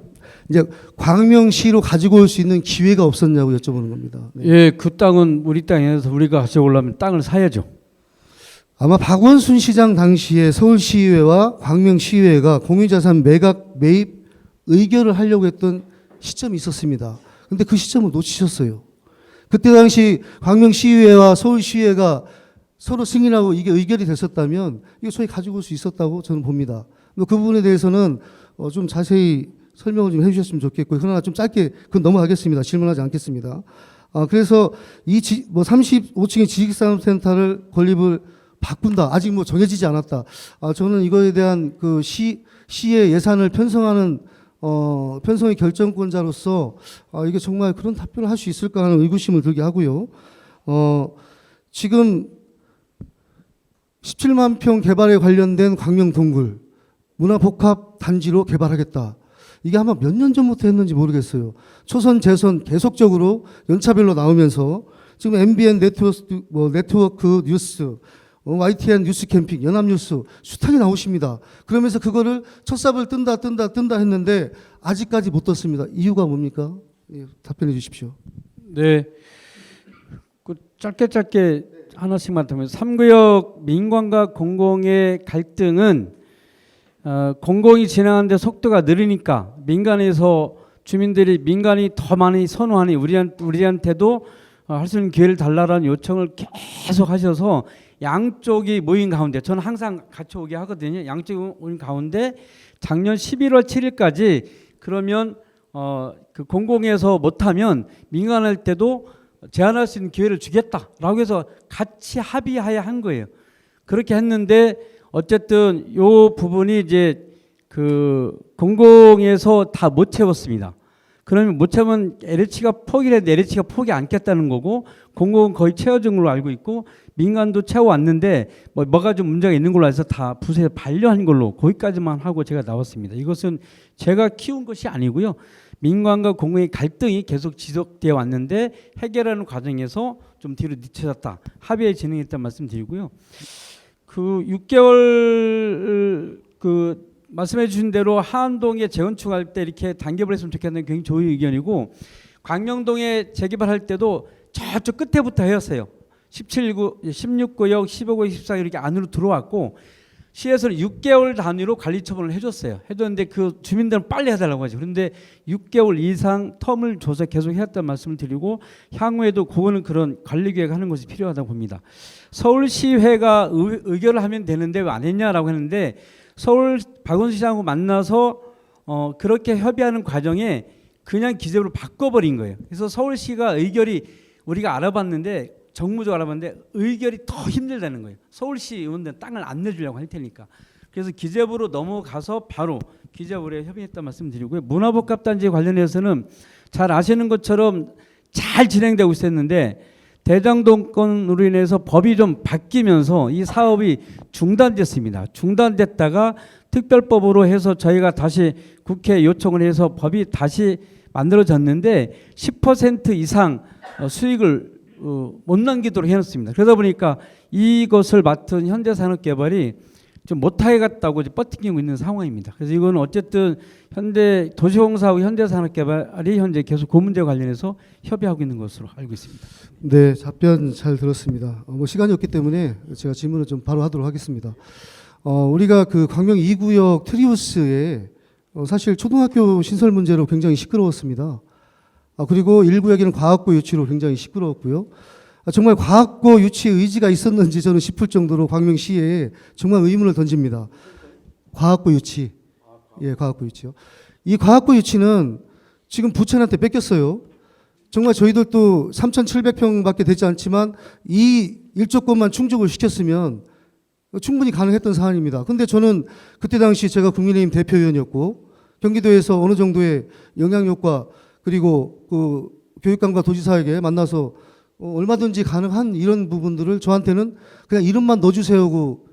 이제 광명시로 가지고 올 수 있는 기회가 없었냐고 여쭤보는 겁니다. 네. 예, 그 땅은 우리 땅이어서 우리가 가져오려면 땅을 사야죠. 아마 박원순 시장 당시에 서울시의회와 광명시의회가 공유자산 매각 매입 의결을 하려고 했던 시점이 있었습니다. 근데 그 시점을 놓치셨어요. 그때 당시 광명시의회와 서울시의회가 서로 승인하고 이게 의결이 됐었다면 이거 저희 가지고 올 수 있었다고 저는 봅니다. 그 부분에 대해서는 좀 자세히 설명을 좀 해주셨으면 좋겠고요. 그러나 좀 짧게 그건 넘어가겠습니다. 질문하지 않겠습니다. 그래서 35층의 지식산업센터를 건립을 바꾼다. 아직 정해지지 않았다. 저는 이거에 대한 그 시의 예산을 편성하는 편성의 결정권자로서 이게 정말 그런 답변을 할 수 있을까 하는 의구심을 들게 하고요. 지금 17만 평 개발에 관련된 광명 동굴 문화복합 단지로 개발하겠다. 이게 아마 몇 년 전부터 했는지 모르겠어요. 초선, 재선 계속적으로 연차별로 나오면서 지금 MBN 네트워크 뉴스, YTN 뉴스 캠핑, 연합뉴스 숱하게 나오십니다. 그러면서 그거를 첫삽을 뜬다 했는데 아직까지 못 떴습니다. 이유가 뭡니까? 예, 답변해 주십시오. 네. 그 짧게 하나씩만 더 하면 3구역 민관과 공공의 갈등은 공공이 진행하는데 속도가 느리니까 민간이 더 많이 선호하니 우리한테도 할 수 있는 기회를 달라라는 요청을 계속 하셔서 양쪽이 모인 가운데 저는 항상 같이 오게 하거든요. 양쪽이 모인 가운데 작년 11월 7일까지 그러면 그 공공에서 못하면 민간할 때도 제한할 수 있는 기회를 주겠다라고 해서 같이 합의하여 한 거예요. 그렇게 했는데 어쨌든 요 부분이 이제 그 공공에서 다 못 채웠습니다. 그러면 못 채우면 LH가 포기를 했는데 LH가 포기 않겠다는 거고 공공은 거의 채워준 걸로 알고 있고 민간도 채워왔는데 뭐가 좀 문제가 있는 걸로 해서 다 부서에 반려한 걸로 거기까지만 하고 제가 나왔습니다. 이것은 제가 키운 것이 아니고요. 민간과 공공의 갈등이 계속 지속되어 왔는데 해결하는 과정에서 좀 뒤로 늦춰졌다. 합의에 진행했다는 말씀드리고요. 그 6개월 그 말씀해 주신 대로 하안동에 재건축할 때 이렇게 단계를 했으면 좋겠는 굉장히 좋은 의견이고 광명동에 재개발할 때도 저쪽 끝에부터 해왔어요. 16구역, 15구역, 14구역 이렇게 안으로 들어왔고 시에서는 6개월 단위로 관리 처분을 해줬어요. 해줬는데 그 주민들은 빨리 해달라고 하죠. 그런데 6개월 이상 텀을 줘서 계속 해왔다는 말씀을 드리고 향후에도 그거는 그런 관리 계획하는 것이 필요하다고 봅니다. 서울시회가 의결을 하면 되는데 왜 안 했냐라고 했는데 서울 박원순 시장하고 만나서 그렇게 협의하는 과정에 그냥 기재부로 바꿔버린 거예요. 그래서 서울시가 의결이 우리가 알아봤는데 정무적으로 알아봤는데 의결이 더 힘들다는 거예요. 서울시 의원들은 땅을 안 내주려고 할 테니까. 그래서 기재부로 넘어가서 바로 기재부에 협의했다 말씀드리고요. 문화복합단지 관련해서는 잘 아시는 것처럼 잘 진행되고 있었는데 대장동권으로 인해서 법이 좀 바뀌면서 이 사업이 중단됐습니다. 중단됐다가 특별법으로 해서 저희가 다시 국회에 요청을 해서 법이 다시 만들어졌는데 10% 이상 수익을 못 남기도록 해놨습니다. 그러다 보니까 이것을 맡은 현대산업개발이 좀 못하겠다고 버티고 있는 상황입니다. 그래서 이거는 어쨌든 현대 도시공사하고 현대산업개발이 현재 계속 그 문제와 관련해서 협의하고 있는 것으로 알고 있습니다. 네, 답변 잘 들었습니다. 시간이 없기 때문에 제가 질문을 좀 바로 하도록 하겠습니다. 우리가 그 광명 2구역 트리우스에 사실 초등학교 신설 문제로 굉장히 시끄러웠습니다. 그리고 1구역에는 과학고 유치로 굉장히 시끄러웠고요. 정말 과학고 유치 의지가 있었는지 저는 싶을 정도로 광명시에 정말 의문을 던집니다. 과학고 유치. 예, 과학고 유치요. 이 과학고 유치는 지금 부천한테 뺏겼어요. 정말 저희들도 3,700평밖에 되지 않지만 이 일조권만 충족을 시켰으면 충분히 가능했던 사안입니다. 근데 저는 그때 당시 제가 국민의힘 대표위원이었고 경기도에서 어느 정도의 영향력과 그리고 그 교육감과 도지사에게 만나서 얼마든지 가능한 이런 부분들을 저한테는 그냥 이름만 넣어주세요고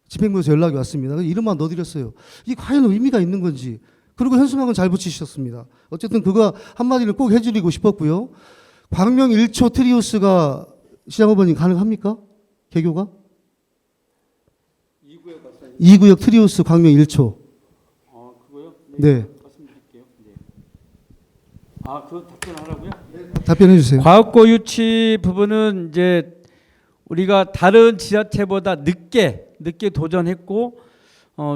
집행부에서 연락이 왔습니다. 이름만 넣어드렸어요. 이게 과연 의미가 있는 건지. 그리고 현수막은 잘 붙이셨습니다. 어쨌든 그거 한마디를 꼭 해드리고 싶었고요. 광명 1초 트리우스가 시장 후보님 가능합니까? 개교가? 2구역 트리우스 광명 1초. 그거요? 네. 말씀드릴게요. 네. 그거 답변하라고요? 답변해 주세요. 과학고 유치 부분은 이제 우리가 다른 지자체보다 늦게 도전했고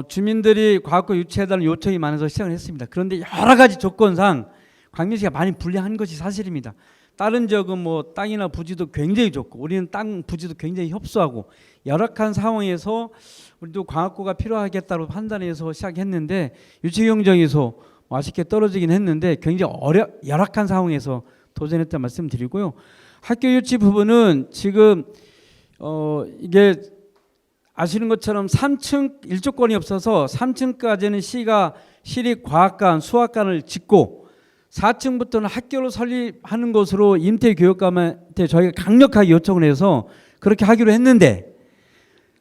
주민들이 과학고 유치해달라는 요청이 많아서 시작을 했습니다. 그런데 여러 가지 조건상 광명시가 많이 불리한 것이 사실입니다. 다른 지역은 뭐 땅이나 부지도 굉장히 좋고 우리는 땅 부지도 굉장히 협소하고 열악한 상황에서 우리도 광학고가 필요하겠다고 판단해서 시작했는데 유치경정에서 아쉽게 떨어지긴 했는데 굉장히 열악한 상황에서 도전했다 말씀드리고요. 학교 유치 부분은 지금 이게 아시는 것처럼 3층 일조권이 없어서 3층까지는 시가 시립과학관, 수학관을 짓고 4층부터는 학교를 설립하는 것으로 임태교육감한테 저희가 강력하게 요청을 해서 그렇게 하기로 했는데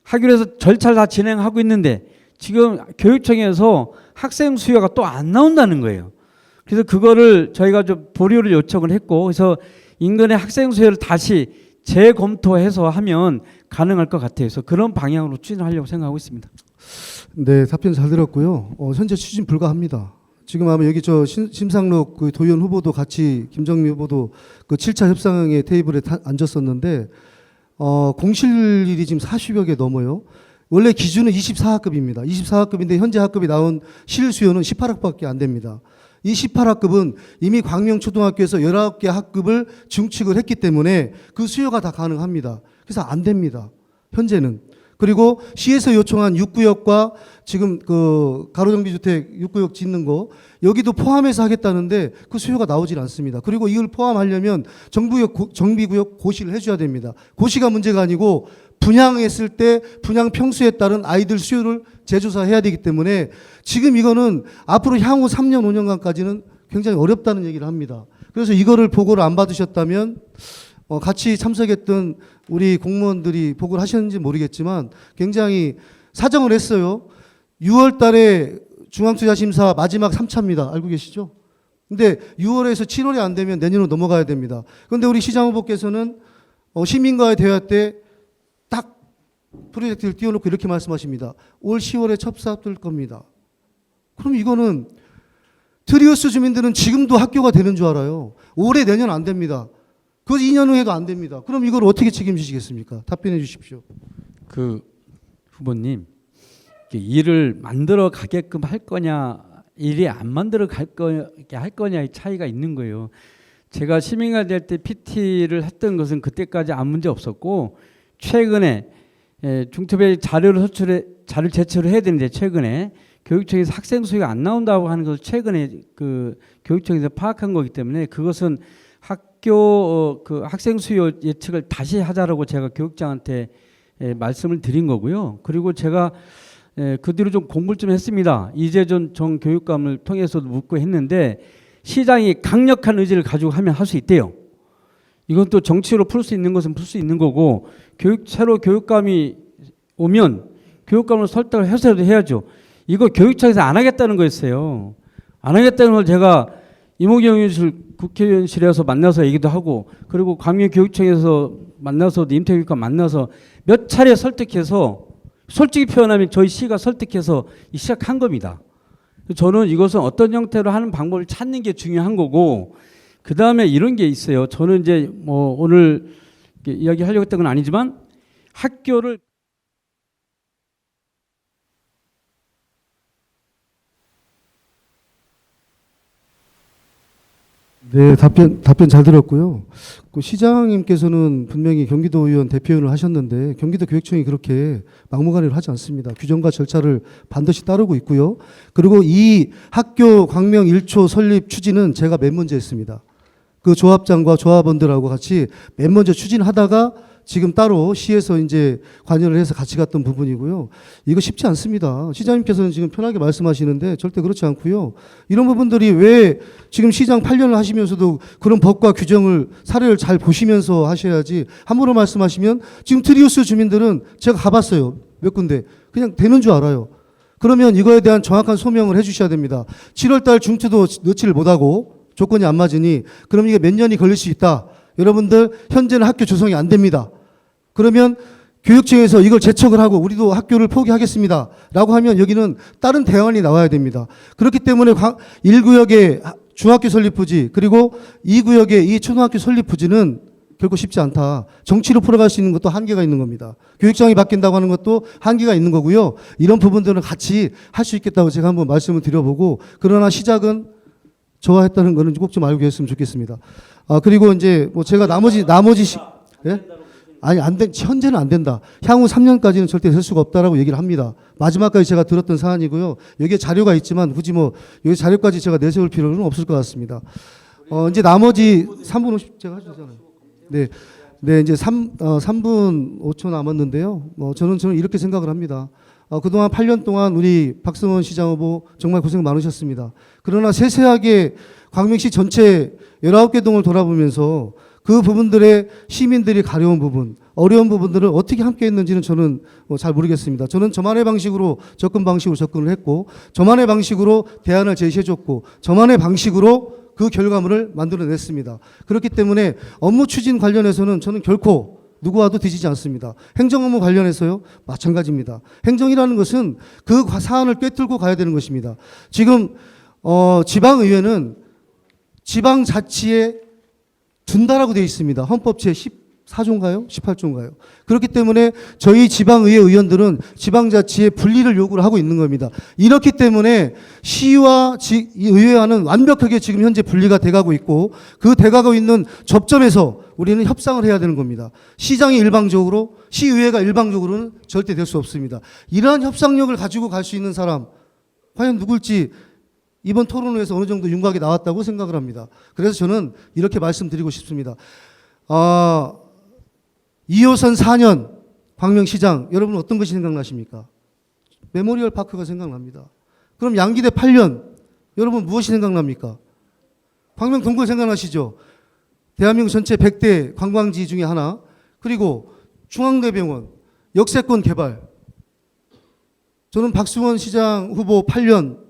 하기로 해서 절차를 다 진행하고 있는데 지금 교육청에서 학생 수요가 또 안 나온다는 거예요. 그래서 그거를 저희가 좀 보류를 요청을 했고 그래서 인근의 학생 수요를 다시 재검토해서 하면 가능할 것 같아요. 그래서 그런 방향으로 추진하려고 생각하고 있습니다. 네, 답변 잘 들었고요. 현재 추진 불가합니다. 지금 아마 여기 저 심상록 그 도의원 후보도 같이 김정미 후보도 그 7차 협상의 테이블에 앉았었는데 공실일이 지금 40여 개 넘어요. 원래 기준은 24학급입니다. 24학급인데 현재 학급이 나온 실 수요는 18학급밖에 안 됩니다. 이 18학급은 이미 광명초등학교에서 19개 학급을 증축을 했기 때문에 그 수요가 다 가능합니다. 그래서 안 됩니다. 현재는. 그리고 시에서 요청한 6구역과 지금 그 가로정비주택 6구역 짓는 거 여기도 포함해서 하겠다는데 그 수요가 나오질 않습니다. 그리고 이걸 포함하려면 정비구역 고시를 해줘야 됩니다. 고시가 문제가 아니고 분양했을 때 분양 평수에 따른 아이들 수요를 재조사해야 되기 때문에 지금 이거는 앞으로 향후 3년 5년간까지는 굉장히 어렵다는 얘기를 합니다. 그래서 이거를 보고를 안 받으셨다면 같이 참석했던 우리 공무원들이 보고를 하셨는지 모르겠지만 굉장히 사정을 했어요. 6월 달에 중앙투자심사 마지막 3차입니다. 알고 계시죠? 근데 6월에서 7월이 안 되면 내년으로 넘어가야 됩니다. 그런데 우리 시장 후보께서는 시민과의 대화 때 딱 프로젝트를 띄워놓고 이렇게 말씀하십니다. 올 10월에 첩사 뜰 겁니다. 그럼 이거는 트리우스 주민들은 지금도 학교가 되는 줄 알아요. 올해 내년 안 됩니다. 그 2년 후에도 안 됩니다. 그럼 이걸 어떻게 책임지시겠습니까? 답변해 주십시오. 그 후보님 일을 만들어 가게끔 할 거냐 일이 안 만들어 가게 할 거냐의 차이가 있는 거예요. 제가 시민가 될 때 PT를 했던 것은 그때까지 아무 문제 없었고 최근에 중투배 자료를 제출을 해야 되는데 최근에 교육청에서 학생 수요가 안 나온다고 하는 것을 최근에 그 교육청에서 파악한 거기 때문에 그것은 학교 그 학생 수요 예측을 다시 하자라고 제가 교육장한테 말씀을 드린 거고요. 그리고 제가 그 뒤로 좀 공부를 좀 했습니다. 이재준 전 교육감을 통해서도 묻고 했는데 시장이 강력한 의지를 가지고 하면 할 수 있대요. 이건 또 정치로 풀 수 있는 것은 풀 수 있는 거고 새로 교육감이 오면 교육감을 설득을 해서라도 해야죠. 이거 교육청에서 안 하겠다는 거였어요. 안 하겠다는 걸 제가 이모경 국회의원실에서 만나서 얘기도 하고 그리고 광명교육청에서 만나서도 임태교육감 만나서 몇 차례 설득해서 솔직히 표현하면 저희 시가 설득해서 시작한 겁니다. 저는 이것은 어떤 형태로 하는 방법을 찾는 게 중요한 거고 그 다음에 이런 게 있어요. 저는 이제 뭐 오늘 이야기하려고 했던 건 아니지만 학교를 네, 답변 잘 들었고요. 그 시장님께서는 분명히 경기도의원 대표위원을 하셨는데 경기도 교육청이 그렇게 막무가내로 하지 않습니다. 규정과 절차를 반드시 따르고 있고요. 그리고 이 학교 광명 1초 설립 추진은 제가 맨 먼저 했습니다. 그 조합장과 조합원들하고 같이 맨 먼저 추진하다가 지금 따로 시에서 이제 관여를 해서 같이 갔던 부분이고요. 이거 쉽지 않습니다. 시장님께서는 지금 편하게 말씀하시는데 절대 그렇지 않고요. 이런 부분들이 왜 지금 시장 8년을 하시면서도 그런 법과 규정을 사례를 잘 보시면서 하셔야지 함부로 말씀하시면 지금 트리우스 주민들은 제가 가봤어요. 몇 군데. 그냥 되는 줄 알아요. 그러면 이거에 대한 정확한 소명을 해 주셔야 됩니다. 7월 달 중투도 넣지를 못하고 조건이 안 맞으니 그럼 이게 몇 년이 걸릴 수 있다. 여러분들 현재는 학교 조성이 안 됩니다. 그러면 교육청에서 이걸 재척을 하고 우리도 학교를 포기하겠습니다. 라고 하면 여기는 다른 대안이 나와야 됩니다. 그렇기 때문에 1구역의 중학교 설립 부지 그리고 2구역의 이 초등학교 설립 부지는 결코 쉽지 않다. 정치로 풀어갈 수 있는 것도 한계가 있는 겁니다. 교육청이 바뀐다고 하는 것도 한계가 있는 거고요. 이런 부분들은 같이 할 수 있겠다고 제가 한번 말씀을 드려보고 그러나 시작은 좋아했다는 거는 꼭 좀 알고 계셨으면 좋겠습니다. 그리고 이제 뭐 제가 예? 아니, 현재는 안 된다. 향후 3년까지는 절대 될 수가 없다라고 얘기를 합니다. 마지막까지 제가 들었던 사안이고요. 여기에 자료가 있지만 굳이 뭐 여기 자료까지 제가 내세울 필요는 없을 것 같습니다. 이제 나머지 3분 50 제가 하셨잖아요. 네. 네, 이제 3분 5초 남았는데요. 저는 이렇게 생각을 합니다. 그동안 8년 동안 우리 박성원 시장 후보 정말 고생 많으셨습니다. 그러나 세세하게 광명시 전체 19개 동을 돌아보면서 그 부분들의 시민들이 가려운 부분, 어려운 부분들을 어떻게 함께 했는지는 저는 잘 모르겠습니다. 저는 저만의 방식으로 접근을 했고, 저만의 방식으로 대안을 제시해줬고, 저만의 방식으로 그 결과물을 만들어냈습니다. 그렇기 때문에 업무 추진 관련해서는 저는 결코 누구와도 뒤지지 않습니다. 행정 업무 관련해서요, 마찬가지입니다. 행정이라는 것은 그 사안을 꿰뚫고 가야 되는 것입니다. 지금 지방의회는 지방자치에 준다라고 되어 있습니다. 헌법 제14조인가요? 18조인가요? 그렇기 때문에 저희 지방의회 의원들은 지방자치의 분리를 요구를 하고 있는 겁니다. 이렇기 때문에 시와 의회와는 완벽하게 지금 현재 분리가 돼가고 있고, 그 돼가고 있는 접점에서 우리는 협상을 해야 되는 겁니다. 시장이 일방적으로, 시의회가 일방적으로는 절대 될 수 없습니다. 이러한 협상력을 가지고 갈 수 있는 사람, 과연 누굴지 이번 토론회에서 어느 정도 윤곽이 나왔다고 생각을 합니다. 그래서 저는 이렇게 말씀드리고 싶습니다. 2호선 4년 광명시장, 여러분 어떤 것이 생각나십니까? 메모리얼 파크가 생각납니다. 그럼 양기대 8년, 여러분 무엇이 생각납니까? 광명 동굴 생각나시죠? 대한민국 전체 100대 관광지 중에 하나, 그리고 중앙대병원, 역세권 개발. 저는 박수원 시장 후보 8년,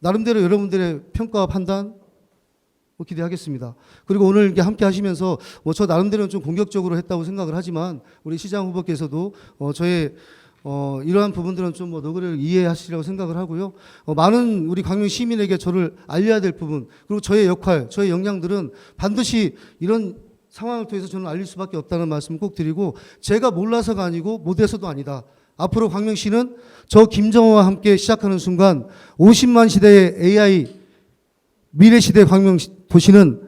나름대로 여러분들의 평가와 판단 기대하겠습니다. 그리고 오늘 이렇게 함께 하시면서 저 나름대로는 좀 공격적으로 했다고 생각을 하지만 우리 시장 후보께서도 저의 이러한 부분들은 좀 너그를 이해하시리라고 생각을 하고요. 많은 우리 광명 시민에게 저를 알려야 될 부분, 그리고 저의 역할, 저의 역량들은 반드시 이런 상황을 통해서 저는 알릴 수밖에 없다는 말씀을 꼭 드리고, 제가 몰라서가 아니고 못해서도 아니다. 앞으로 광명시는 저 김정호와 함께 시작하는 순간 50만 시대의 AI 미래시대 광명도시는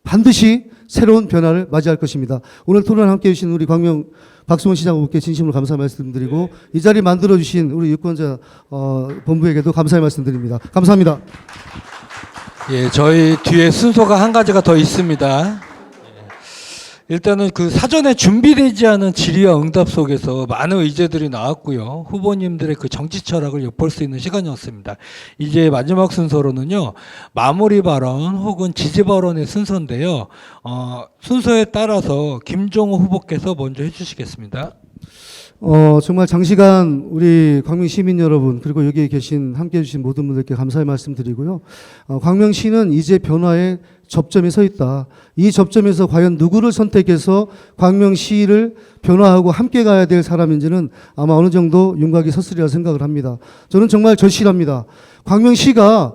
반드시 새로운 변화를 맞이할 것입니다. 오늘 토론 함께해 주신 우리 광명 박수원 시장 후보께 진심으로 감사 말씀드리고, 이 자리 만들어주신 우리 유권자 본부에게도 감사의 말씀드립니다. 감사합니다. 예, 저희 뒤에 순서가 한 가지가 더 있습니다. 일단은 그 사전에 준비되지 않은 질의와 응답 속에서 많은 의제들이 나왔고요. 후보님들의 그 정치 철학을 엿볼 수 있는 시간이었습니다. 이제 마지막 순서로는요, 마무리 발언 혹은 지지 발언의 순서인데요. 순서에 따라서 김종호 후보께서 먼저 해주시겠습니다. 정말 장시간 우리 광명 시민 여러분, 그리고 여기에 함께 해주신 모든 분들께 감사의 말씀드리고요. 광명시는 이제 변화의 접점에 서 있다. 이 접점에서 과연 누구를 선택해서 광명시를 변화하고 함께 가야 될 사람인지는 아마 어느 정도 윤곽이 섰으리라 생각을 합니다. 저는 정말 절실합니다. 광명시가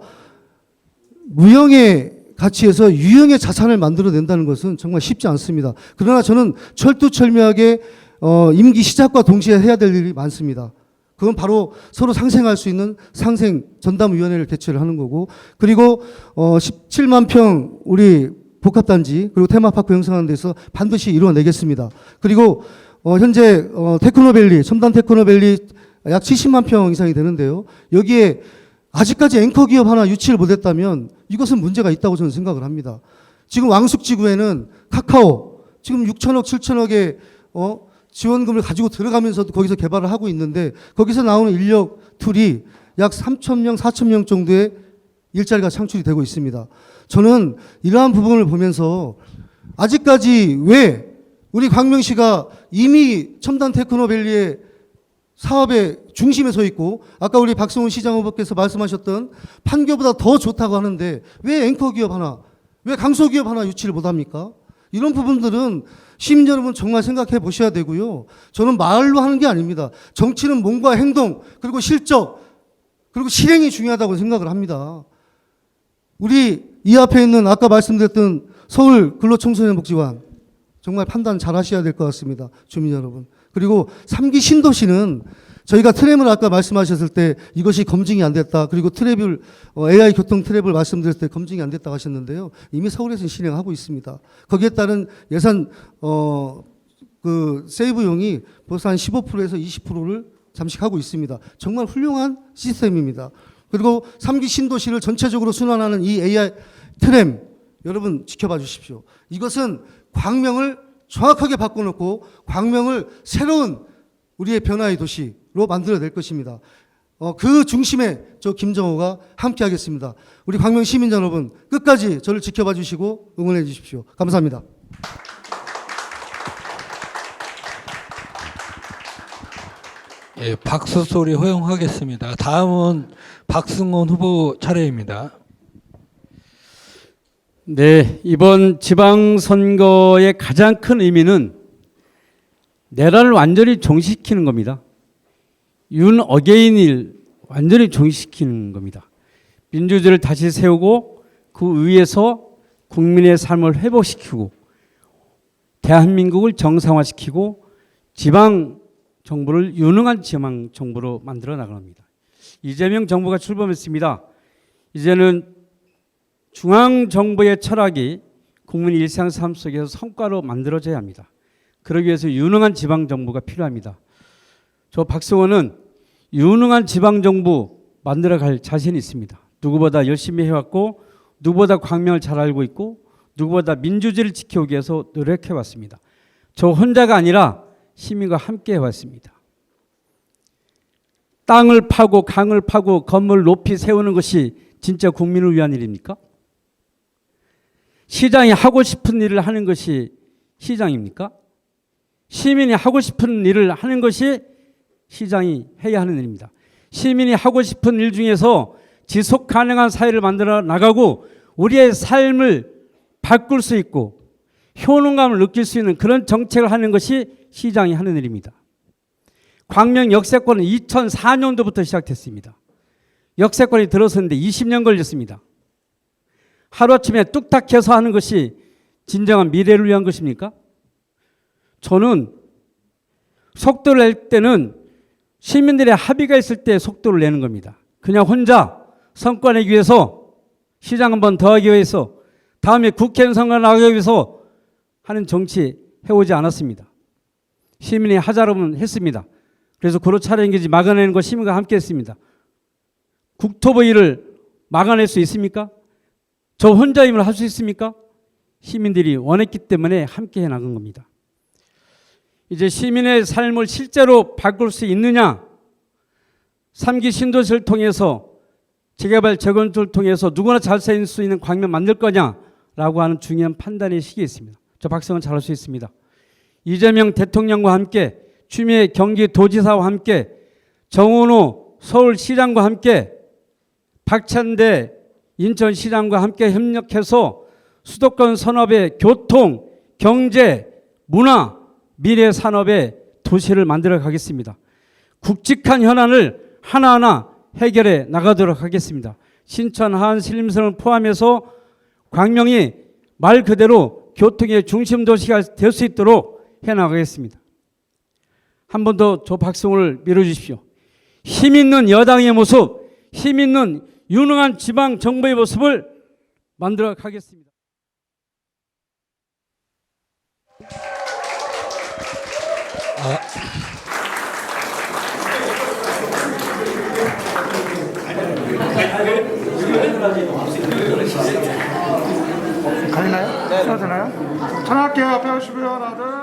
무형의 가치에서 유형의 자산을 만들어낸다는 것은 정말 쉽지 않습니다. 그러나 저는 철두철미하게 임기 시작과 동시에 해야 될 일이 많습니다. 그건 바로 서로 상생할 수 있는 상생 전담위원회를 개최를 하는 거고, 그리고 17만 평 우리 복합단지 그리고 테마파크 형성하는 데서 반드시 이루어내겠습니다. 그리고 현재 테크노밸리, 첨단 테크노밸리 약 70만 평 이상이 되는데요. 여기에 아직까지 앵커 기업 하나 유치를 못했다면 이것은 문제가 있다고 저는 생각을 합니다. 지금 왕숙지구에는 카카오 지금 6천억, 7천억의 지원금을 가지고 들어가면서도 거기서 개발을 하고 있는데, 거기서 나오는 인력 툴이 약 3,000명, 4,000명 정도의 일자리가 창출이 되고 있습니다. 저는 이러한 부분을 보면서 아직까지 왜 우리 광명시가 이미 첨단 테크노밸리의 사업의 중심에 서 있고, 아까 우리 박성훈 시장 후보께서 말씀하셨던 판교보다 더 좋다고 하는데 왜 앵커 기업 하나, 왜 강소 기업 하나 유치를 못합니까? 이런 부분들은 시민 여러분 정말 생각해 보셔야 되고요. 저는 말로 하는 게 아닙니다. 정치는 몸과 행동, 그리고 실적, 그리고 실행이 중요하다고 생각을 합니다. 우리 이 앞에 있는 아까 말씀드렸던 서울 근로청소년복지관 정말 판단 잘 하셔야 될 것 같습니다. 주민 여러분. 그리고 3기 신도시는 저희가 트램을 아까 말씀하셨을 때 이것이 검증이 안 됐다. 그리고 트랩을 AI 교통 트랩을 말씀드렸을 때 검증이 안 됐다고 하셨는데요. 이미 서울에서는 실행하고 있습니다. 거기에 따른 예산 그 세이브용이 벌써 한 15%에서 20%를 잠식하고 있습니다. 정말 훌륭한 시스템입니다. 그리고 3기 신도시를 전체적으로 순환하는 이 AI 트램 여러분 지켜봐 주십시오. 이것은 광명을 정확하게 바꿔놓고 광명을 새로운 우리의 변화의 도시로 만들어낼 것입니다. 그 중심에 저 김정호가 함께하겠습니다. 우리 광명 시민 여러분 끝까지 저를 지켜봐 주시고 응원해 주십시오. 감사합니다. 예, 박수 소리 허용하겠습니다. 다음은 박승원 후보 차례입니다. 네, 이번 지방선거의 가장 큰 의미는 내란을 완전히 종식시키는 겁니다. 윤 어게인을 완전히 종식시키는 겁니다. 민주주의를 다시 세우고 그 위에서 국민의 삶을 회복시키고 대한민국을 정상화시키고 지방 정부를 유능한 지방 정부로 만들어 나갑니다. 이재명 정부가 출범했습니다. 이제는 중앙 정부의 철학이 국민 일상 삶 속에서 성과로 만들어져야 합니다. 그러기 위해서 유능한 지방 정부가 필요합니다. 저 박승원은 유능한 지방 정부 만들어갈 자신이 있습니다. 누구보다 열심히 해왔고 누구보다 광명을 잘 알고 있고 누구보다 민주주의를 지켜오기 위해서 노력해왔습니다. 저 혼자가 아니라 시민과 함께 해왔습니다. 땅을 파고 강을 파고 건물 높이 세우는 것이 진짜 국민을 위한 일입니까? 시장이 하고 싶은 일을 하는 것이 시장입니까? 시민이 하고 싶은 일을 하는 것이 시장이 해야 하는 일입니다. 시민이 하고 싶은 일 중에서 지속 가능한 사회를 만들어 나가고 우리의 삶을 바꿀 수 있고 효능감을 느낄 수 있는 그런 정책을 하는 것이 시장이 하는 일입니다. 광명 역세권은 2004년도부터 시작됐습니다. 역세권이 들어섰는데 20년 걸렸습니다. 하루아침에 뚝딱해서 하는 것이 진정한 미래를 위한 것입니까? 저는 속도를 낼 때는 시민들의 합의가 있을 때 속도를 내는 겁니다. 그냥 혼자 성과 내기 위해서 시장 한 번 더 하기 위해서 다음에 국회의원 선거 나가기 위해서 하는 정치 해오지 않았습니다. 시민이 하자라면 했습니다. 그래서 고로 차량기지 막아내는 거 시민과 함께 했습니다. 국토부 일을 막아낼 수 있습니까? 저 혼자 힘을 할 수 있습니까? 시민들이 원했기 때문에 함께 해나간 겁니다. 이제 시민의 삶을 실제로 바꿀 수 있느냐? 3기 신도시를 통해서 재개발, 재건축을 통해서 누구나 잘 살 수 있는 광명 만들 거냐라고 하는 중요한 판단의 시기에 있습니다. 저 박성은 잘할 수 있습니다. 이재명 대통령과 함께 추미애 경기도지사와 함께 정원호 서울시장과 함께 박찬대 인천시장과 함께 협력해서 수도권 산업의 교통, 경제, 문화, 미래 산업의 도시를 만들어 가겠습니다. 굵직한 현안을 하나하나 해결해 나가도록 하겠습니다. 신천, 하안, 신림선을 포함해서 광명이 말 그대로 교통의 중심 도시가 될 수 있도록 해나가겠습니다. 한 번 더 저 박성호를 밀어주십시오. 힘 있는 여당의 모습, 힘 있는 유능한 지방 정부의 모습을 만들어 가겠습니다. 가리나요? 네. 써도 되나요? 전화할게요. 앞에 오시고요. 하나, 둘.